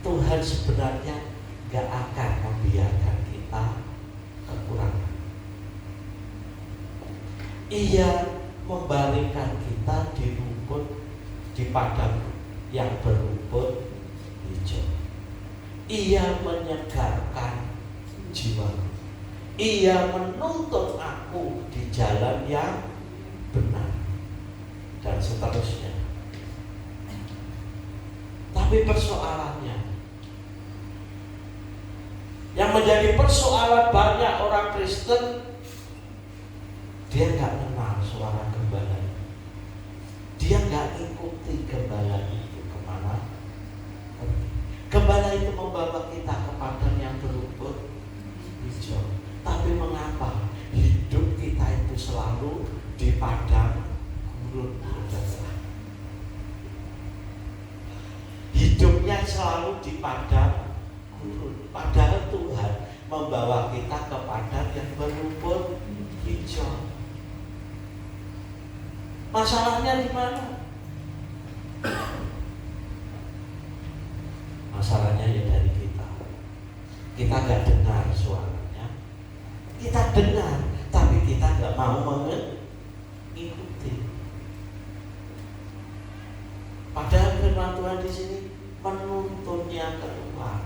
Tuhan sebenarnya gak akan membiarkan kita kekurangan. Ia membaringkan kita di rumput, di padang yang berumput hijau. Ia menyegarkan jiwa. Ia menuntun aku di jalan yang benar, dan seterusnya. Tapi persoalannya, yang menjadi persoalan banyak orang Kristen, dia nggak kenal suara gembala. Dia nggak ikuti gembala itu kemana. Gembala itu membawa kita ke padang yang berumput hijau. Tapi mengapa hidup kita itu selalu di padang gurun? Hidupnya selalu di padang gurun. Padahal Tuhan membawa kita ke padang yang berumput hijau. Masalahnya di mana? Masalahnya ya dari kita. Kita nggak dengar suaranya. Kita dengar, tapi kita nggak mau mengikuti. Padahal firman Tuhan di sini menuntunnya keluar.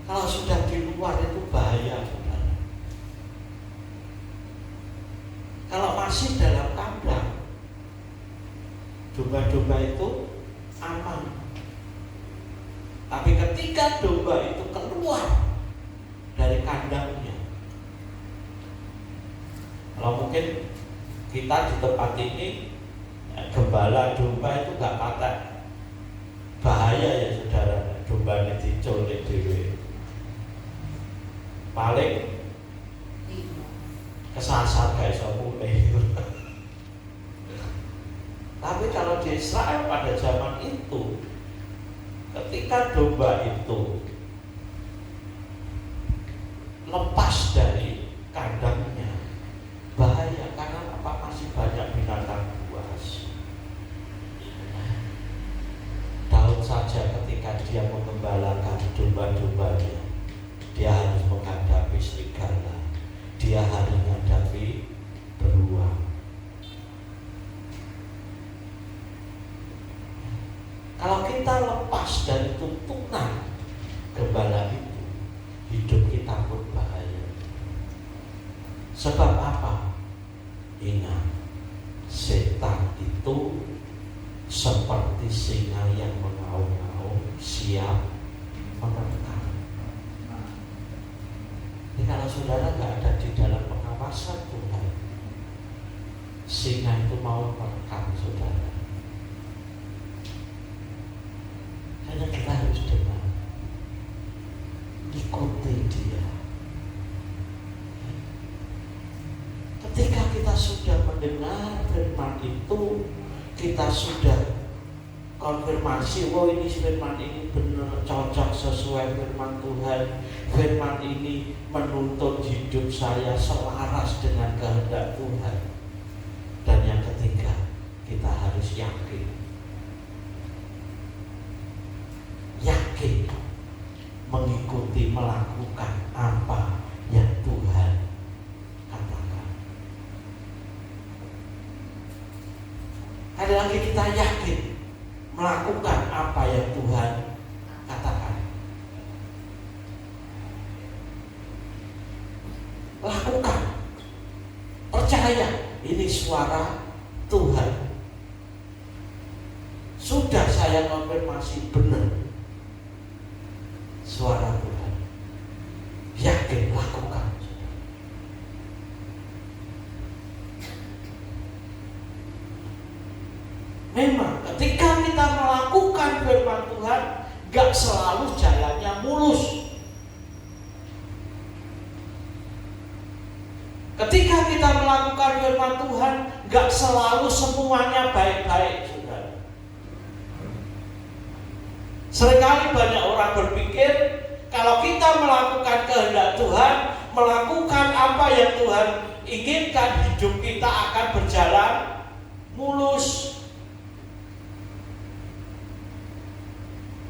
Kalau sudah di luar itu bahaya, saudara. Kalau masih dalam kandang, domba-domba itu aman. Tapi ketika domba itu keluar dari kandangnya, kalau mungkin kita di tempat ini gembala domba itu gak patek, bahaya ya saudara. Domba ini diculik dewe, paling kesasar guys, mulai. Tapi kalau di Israel pada zaman itu, ketika domba itu lepas dari kandangnya, bahaya. Karena apa? Masih banyak binatang buas. Daud saja ketika dia mengembalakan domba-dombanya, dia harus menghadapi serigala, dia harus menghadapi beruang. Kalau kita lepas dari tuntunan gembala itu, hidup kita pun bahaya. Sebab apa? Ingat, setan itu seperti singa yang mengaum-ngaum, siap menerkam. Jadi kalau saudara nggak ada di dalam pengawasan Tuhan, singa itu mau merekam saudara. Hanya kita harus dengar, ikuti dia. Ketika kita sudah mendengar firman itu, kita sudah konfirmasi, oh ini firman ini benar, cocok sesuai firman Tuhan. Firman ini menuntut hidup saya selaras dengan kehendak Tuhan. Dan yang ketiga, kita harus yakin mengikuti, melakukan apa yang Tuhan katakan. Ada lagi, kita yakin melakukan apa yang Tuhan katakan. Lakukan, percaya ini suara Tuhan. Sudah saya konfirmasi benar suara Tuhan. Yakin, lakukan. Memang ketika kita melakukan firman Tuhan, gak selalu jalannya mulus. Ketika kita melakukan firman Tuhan, gak selalu semuanya baik-baik, saudara. Seringkali banyak orang berpikir Kalau kita melakukan kehendak Tuhan, melakukan apa yang Tuhan inginkan, hidup kita akan berjalan mulus.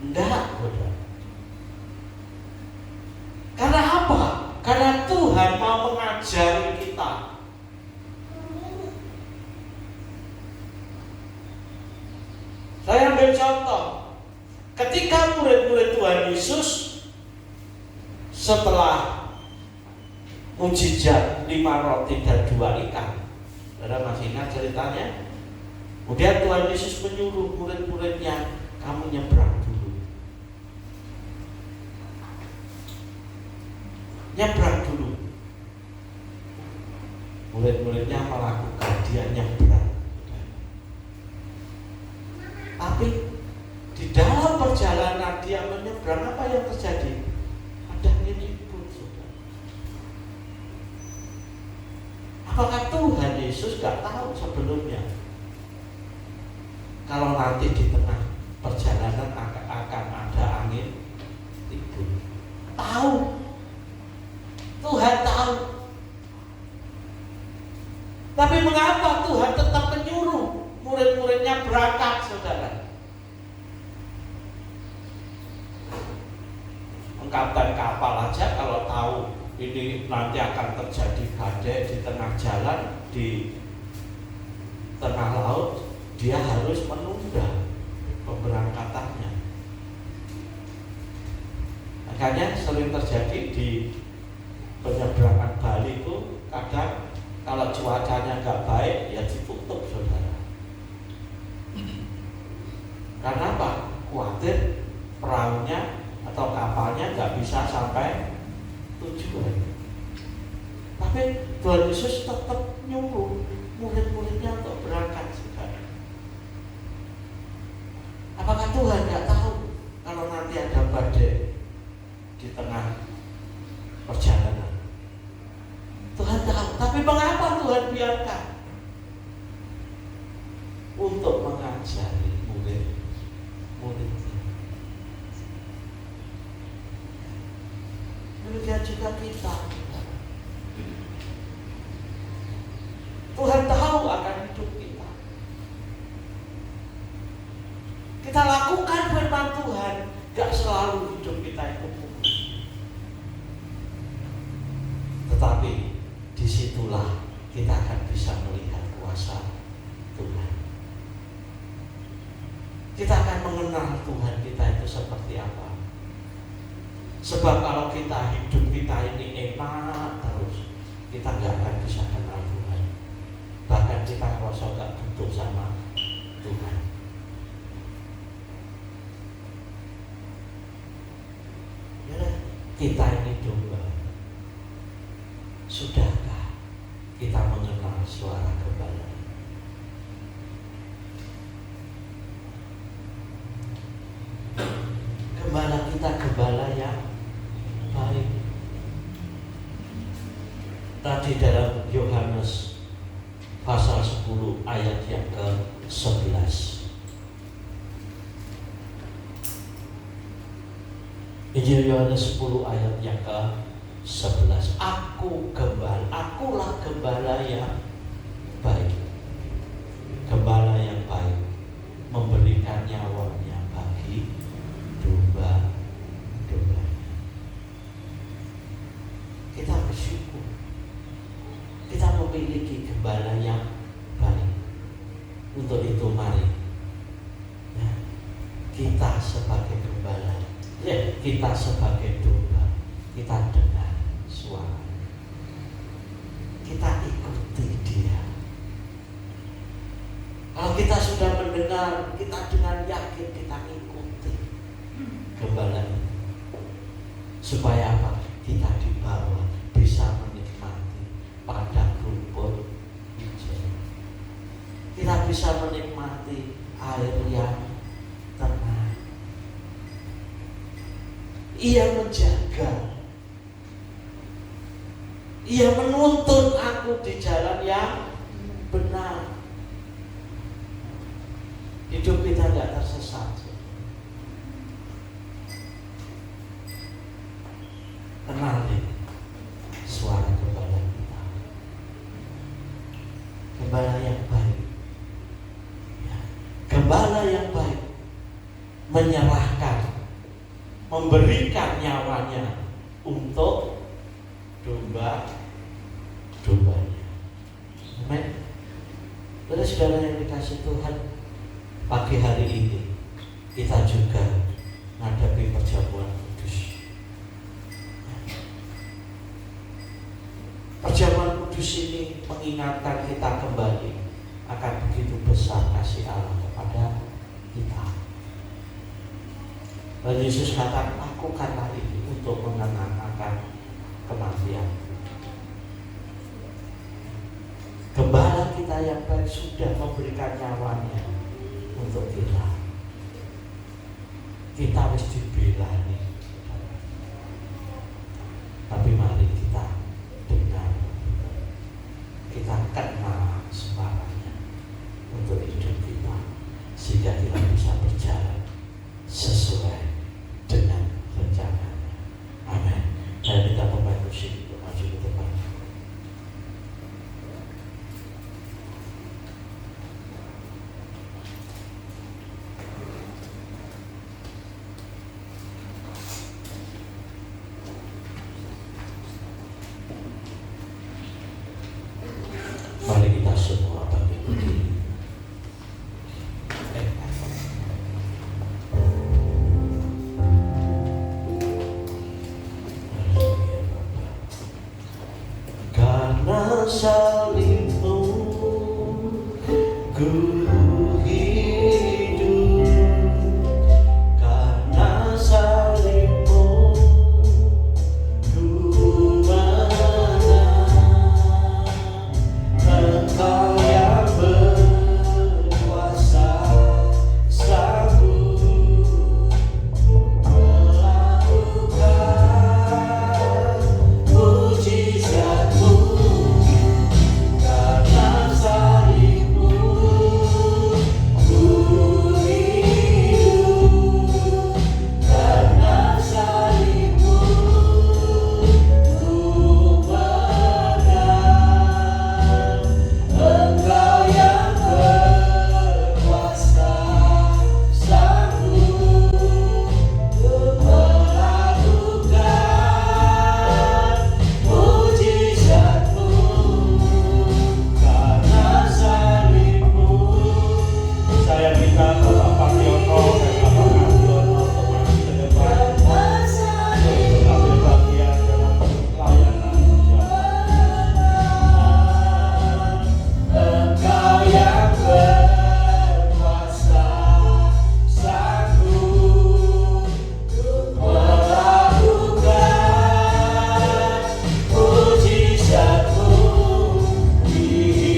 Enggak, saudara. Karena apa? Karena Tuhan mau mengajari kita. Saya ambil contoh. Ketika murid-murid Tuhan Yesus setelah mujizat 5 roti dan 2 ikan, saudara masih ingat ceritanya? Kemudian Tuhan Yesus menyuruh murid-muridnya, kamu nyebrang dulu. Nyebrang dulu. Murid-muridnya melakukan, dia nyebrang. Tapi di dalam perjalanan dia menyeberang, apa yang terjadi? Ada ribut, saudara. Apakah Tuhan Yesus gak tahu sebelumnya kalau nanti di tengah perjalanan akan ada angin ribut? Tahu. Tuhan tahu. Tapi mengapa Tuhan tetap menyuruh murid-muridnya berangkat, saudara? Kapten kapal aja kalau tahu ini nanti akan terjadi badai di tengah jalan, di tengah laut, dia harus menunda pemberangkatannya. Makanya sering terjadi di penyeberangan Bali itu, kadang kalau cuacanya nggak baik ya ditutup, saudara. Karena apa? Khawatir perahunya atau kapalnya nggak bisa sampai tujuan. Tapi Tuhan Yesus tetap nyuruh murid-muridnya untuk berangkat, saudara. Apakah Tuhan nggak tahu kalau nanti ada badai di tengah perjalanan? Tuhan tahu. Tapi mengapa Tuhan biarkan? Untuk mengajari murid-muridnya. Demikian juga kita. Tuhan tahu akan hidup kita. Kita lakukan firman Tuhan, gak selalu hidup kita itu mulus. Tetapi disitulah kita akan bisa melihat kuasa Tuhan. Kita akan mengenal Tuhan kita itu seperti apa. Sebab kalau kita hidup kita ini enak terus, kita gak akan bisa kenal Tuhan. Bahkan kita merasa gak butuh sama Tuhan. Ya, kita ini domba. Sudahkah kita mengenal suara gembala? Gembala kita gembala yang baik. Tadi dalam Yohanes pasal 10 ayat yang ke-11, Injil Yohanes 10 ayat yang ke-11, akulah gembala yang baik. Gembala yang baik memberikan nyawanya bagi domba-dombanya. Kita bersyukur kita memiliki gembala yang baik. Untuk itu mari ya, kita sebagai gembala, ya, kita sebagai domba, kita dengar suara, kita ikuti dia. Kalau kita sudah mendengar, kita dengan yakin kita ikuti gembala ini. Supaya apa? Kita dibawa bisa menikmati padang rumput hijau. Kita bisa menikmati air yang tenang. Ia menjaga, ia menuntun aku di jalan yang benar. Hidup kita tidak tersesat. gembala yang baik. Ya, gembala yang baik menyerahkan, memberikan nyawanya untuk domba-dombanya. Amin. Saudara yang dikasih Tuhan, pagi hari ini kita juga menghadapi perjamuan kudus. Perjamuan kudus ini mengingatkan kita kembali akan begitu besar kasih Allah kepada kita. Dan Yesus katakan, lakukanlah ini untuk mengenang akan kematian. Gembala kita yang baik sudah memberikan nyawanya untuk kita. Kita harus dibela nih. Tapi mari kita dengar, kita kenal semuanya untuk hidup kita, sehingga kita bisa berjalan sesuai dengan rencananya. Amin. Saya minta pemain musik untuk maju ke depan. Mari kita semua bangkit berdiri. Karena salibmu ku hidup, karena salibmu ku menang. Engkau yang berkuasa sanggup melakukan mujizat-Mu. Karena salibmu ku hidup, karena salibmu ku menang. Engkau yang berkuasa sanggup melakukan mujizat-Mu. Karena salibmu. Saya minta Bapak Pardiono dan Bapak Ardiono untuk maju ke depan untuk ambil bagian dalam pelayanan perjamuan. Engkau yang berkuasa sanggup melakukan mujizat-Mu di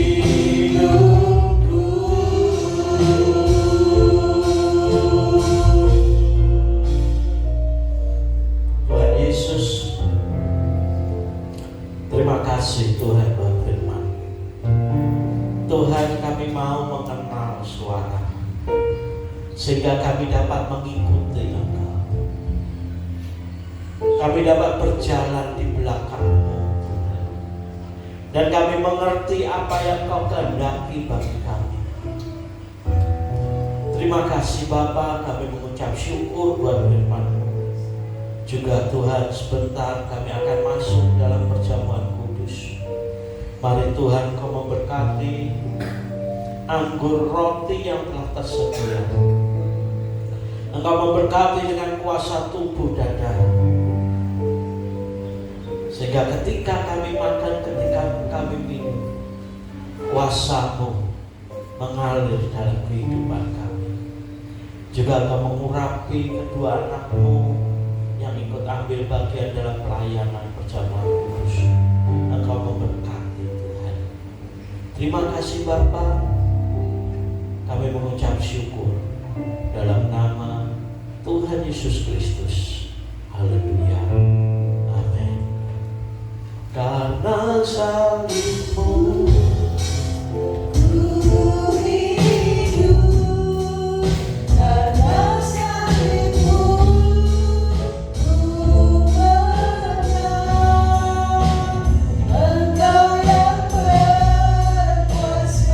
hidupku. Tuhan Yesus, terima kasih Tuhan buat firman. Tuhan, kami mau mengenal suara, sehingga kami dapat mengikuti Engkau. Kami dapat berjalan di belakang-Mu, Tuhan. Dan kami mengerti apa yang Kau kehendaki bagi kami. Terima kasih Bapa, kami mengucap syukur buat firman-Mu. Juga Tuhan, sebentar kami akan masuk dalam perjamuan kudus. Mari Tuhan Kau memberkati anggur roti yang telah tersedia. Engkau memberkati dengan kuasa tubuh dan darah, sehingga ketika kami makan, ketika kami minum, kuasa-Mu mengalir dalam kehidupan kami. Juga Engkau mengurapi kedua anak-Mu yang ikut ambil bagian dalam pelayanan perjamuan kudus. Engkau memberkati Tuhan. Terima kasih Bapa. Kami mengucap syukur dalam nama Tuhan Yesus Kristus. Haleluya. Amin. Karena salibmu Engkau yang berkuasa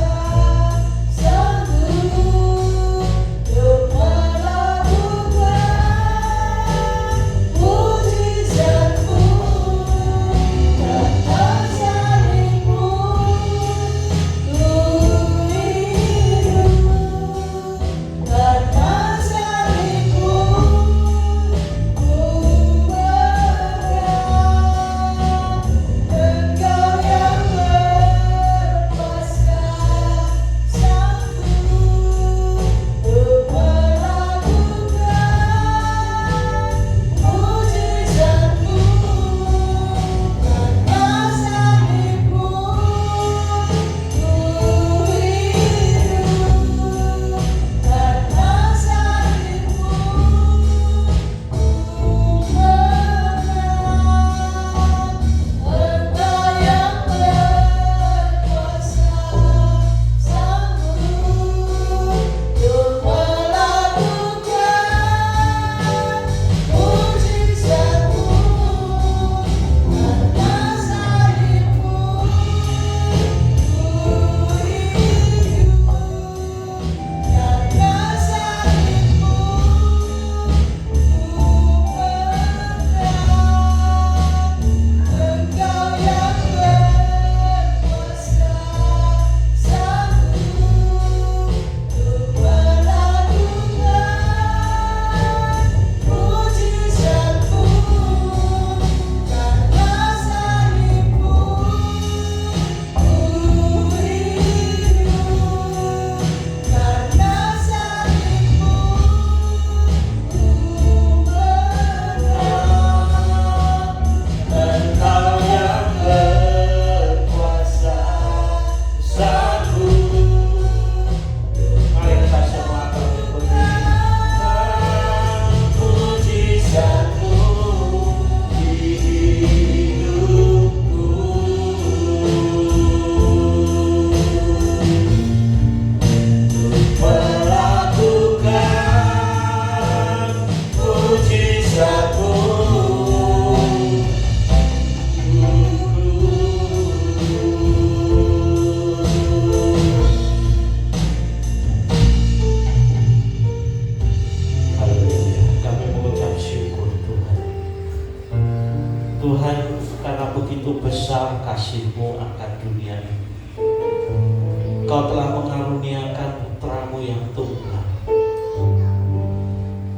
Engkau telah mengaruniakan putramu yang tunggal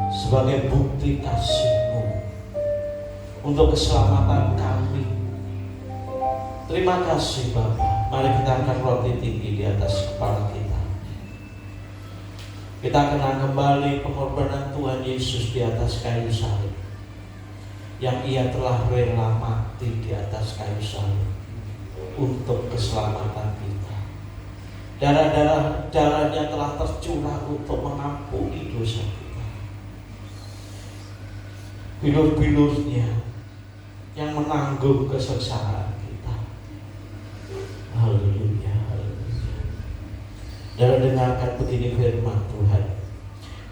sebagai bukti kasih-Mu untuk keselamatan kami. Terima kasih Bapa. Mari kita angkat roti tinggi di atas kepala kita. Kita kenang kembali pengorbanan Tuhan Yesus di atas kayu salib, yang Ia telah rela mati di atas kayu salib untuk keselamatan kita. Darahnya telah tercurah untuk mengampuni dosa kita. Bilur-bilurnya yang menanggung kesengsaraan kita. Haleluya, haleluya. Dan dengarkan begini firman Tuhan.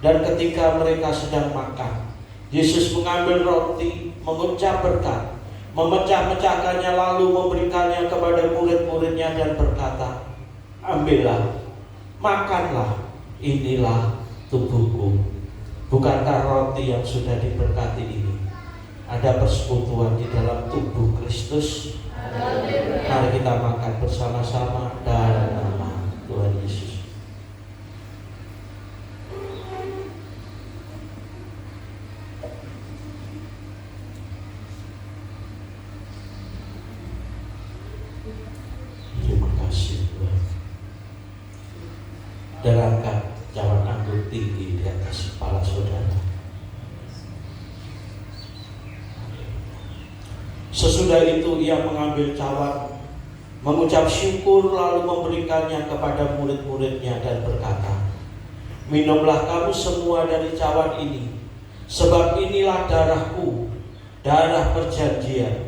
Dan ketika mereka sedang makan, Yesus mengambil roti, mengucap berkat, memecah-mecahkannya, lalu memberikannya kepada murid-muridnya dan berkata, ambillah, makanlah, inilah tubuhku. Bukankah roti yang sudah diberkati ini ada persekutuan di dalam tubuh Kristus? Mari kita makan bersama-sama dalam nama Tuhan Yesus. Terima kasih Tuhan. Dan angkat cawan anggur tinggi di atas kepala saudara. Sesudah itu ia mengambil cawan, mengucap syukur, lalu memberikannya kepada murid-muridnya dan berkata, minumlah kamu semua dari cawan ini, sebab inilah darahku, darah perjanjian,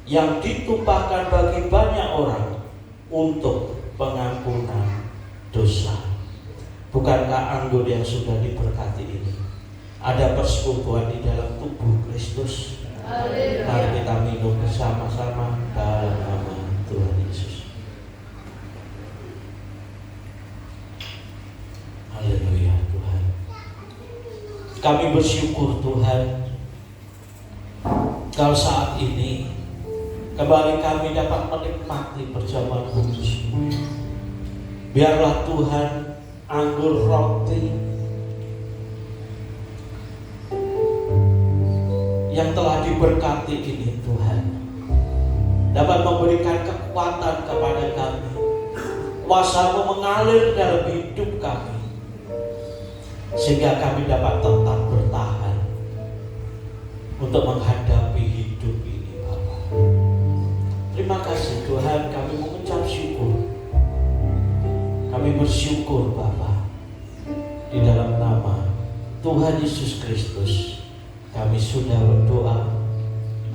yang ditumpahkan bagi banyak orang untuk pengampunan dosa. Bukankah anggur yang sudah diberkati ini ada persekutuan di dalam tubuh Kristus? Mari kita minum bersama-sama dalam nama Tuhan Yesus. Haleluya Tuhan. Kami bersyukur Tuhan, kalau saat ini kembali kami dapat menikmati perjamuan kudus. Biarlah Tuhan anggur roti yang telah diberkati ini Tuhan dapat memberikan kekuatan kepada kami. Kuasa-Mu mengalir dalam hidup kami sehingga kami dapat tetap bertahan untuk menghadapi hidup ini Bapa. Terima kasih Tuhan, kami mengucap syukur. Kami bersyukur Bapa, di dalam nama Tuhan Yesus Kristus kami sudah berdoa.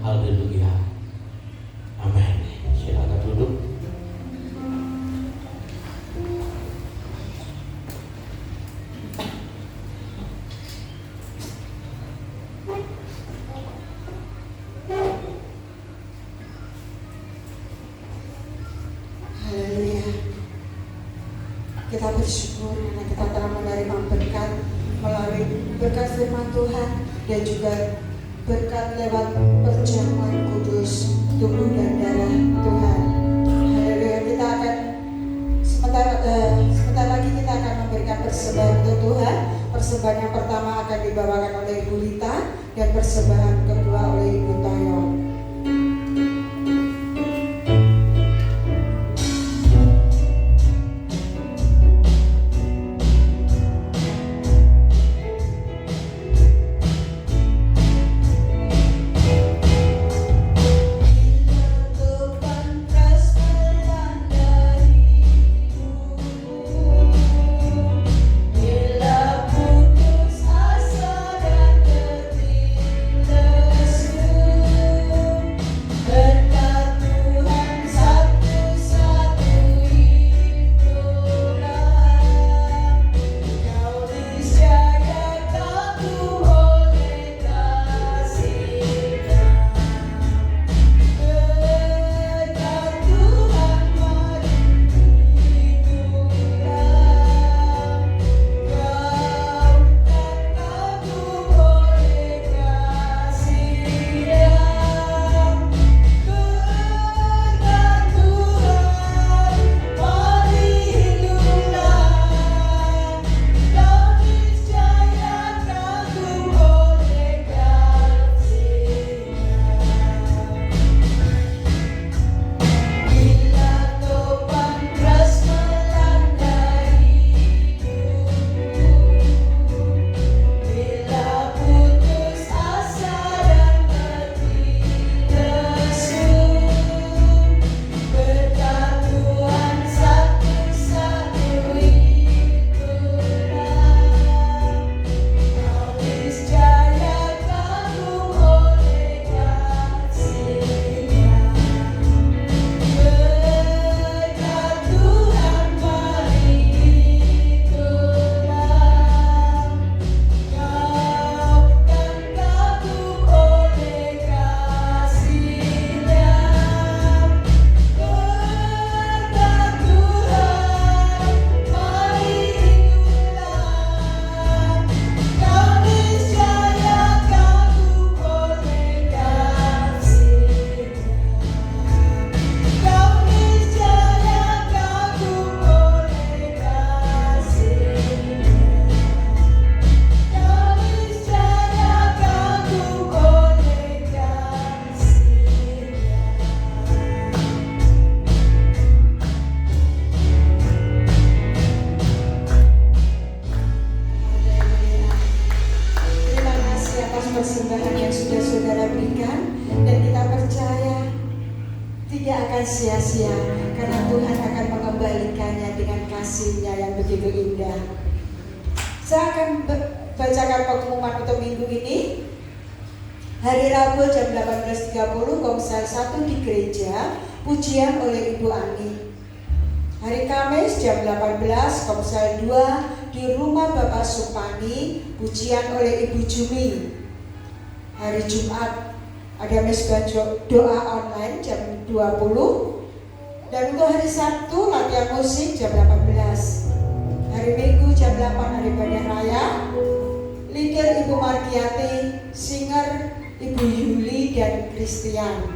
Haleluya. Amin. Silakan duduk. Haleluya. Kita bersyukur karena kita telah menerima berkat melalui berkat firman Tuhan dan juga berkat lewat perjamuan kudus tubuh dan darah Tuhan. Haleluya. Kita akan sebentar lagi kita akan memberikan persembahan untuk Tuhan. Persembahan yang pertama akan dibawakan oleh Ibu Lita dan persembahan kedua oleh Ibu Tayo. Putus asa dan tertindas. mengabadikannya dengan kasih-Nya yang begitu indah. Saya akan bacakan pengumuman untuk minggu ini. Hari Rabu jam 18.30 Komsel 1 di gereja, pujian oleh Ibu Ani. Hari Kamis jam 18 Komsel 2 di rumah Bapak Supani, pujian oleh Ibu Jumi. Hari Jumat ada mesbah doa online jam 20. Dan untuk hari Sabtu latihan musik jam 18. Hari Minggu jam 8 hari Ibadah Raya. Leader Ibu Margiati, singer Ibu Yuli dan Christian.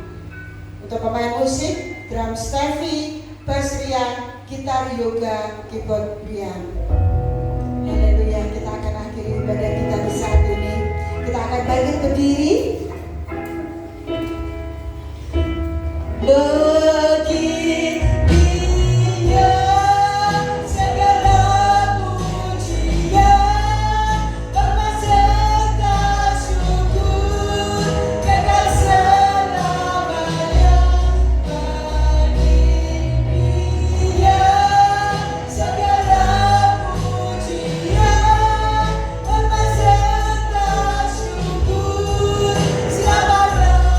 Untuk pemain musik, drum Steffi, bass Rian, gitar Yoga, keyboard Brian. Haleluya, kita akan akhiri ibadah kita di saat ini. Kita akan bangkit berdiri. Bagi Dia segala pujian, hormat serta syukur, kekal selamanya. Bagi Dia segala pujian, hormat serta syukur, selama-lamanya.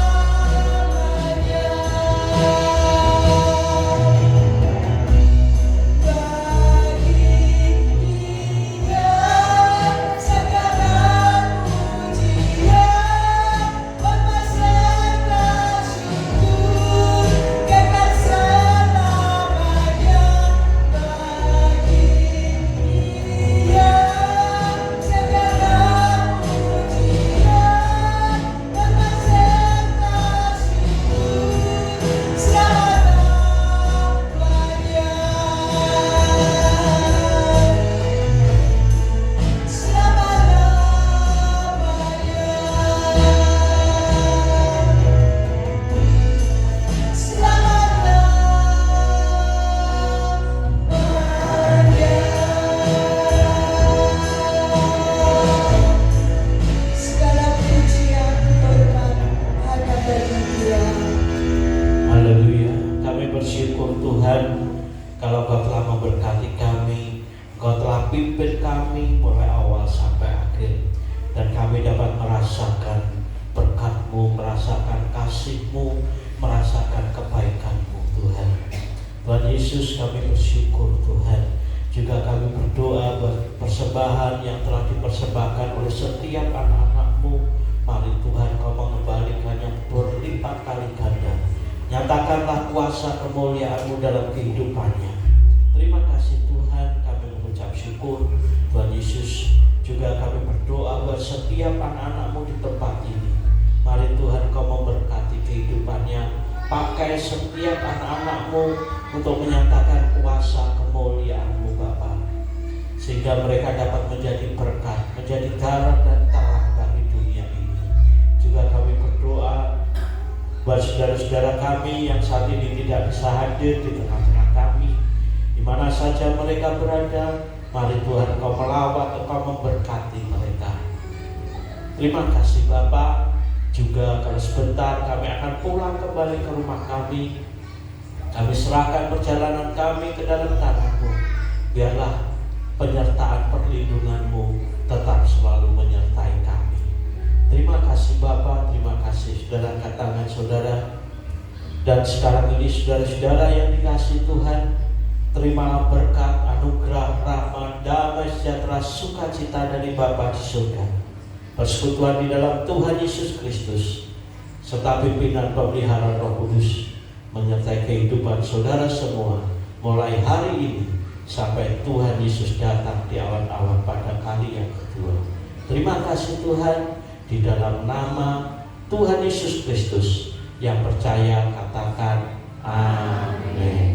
Haleluya, kami bersyukur Tuhan kalau Kau telah memberkati kami, Kau telah pimpin kami mulai awal sampai akhir, dan kami dapat merasakan berkat-Mu, merasakan kasih-Mu, merasakan kebaikan-Mu Tuhan. Tuhan Yesus, kami bersyukur Tuhan. Juga kami berdoa persembahan yang telah dipersembahkan oleh setiap anak-anak-Mu. Mari Tuhan Kau mengembalikannya berlipat kali ganda. Nyatakanlah kuasa kemuliaan-Mu dalam kehidupannya. Terima kasih Tuhan, kami mengucap syukur. Tuhan Yesus, juga kami berdoa buat setiap anak-anak-Mu di tempat ini. Mari Tuhan Kau memberkati kehidupannya. Pakai setiap anak-anak-Mu untuk menyatakan kuasa kemuliaan-Mu Bapa, sehingga mereka dapat menjadi berkat, menjadi garam dan terang bagi dunia ini. Juga kami berdoa buat saudara-saudara kami yang saat ini tidak bisa hadir di tengah-tengah kami, di mana saja mereka berada. Mari Tuhan Kau melawat, Kau memberkati mereka. Terima kasih Bapak. Juga kalau sebentar kami akan pulang kembali ke rumah kami, kami serahkan perjalanan kami ke dalam tangan-Mu. Biarlah penyertaan perlindungan-Mu tetap selalu menyertai kami. Terima kasih Bapa, terima kasih. Saudara, angkat tangan saudara. Dan sekarang ini saudara-saudara yang dikasihi Tuhan, terimalah berkat, anugerah, rahmat, damai, sejahtera, sukacita dari Bapa di surga, persekutuan di dalam Tuhan Yesus Kristus, serta pimpinan pemeliharaan Roh Kudus menyertai kehidupan saudara semua mulai hari ini sampai Tuhan Yesus datang di awan-awan pada kali yang kedua. Terima kasih Tuhan, di dalam nama Tuhan Yesus Kristus yang percaya katakan amin.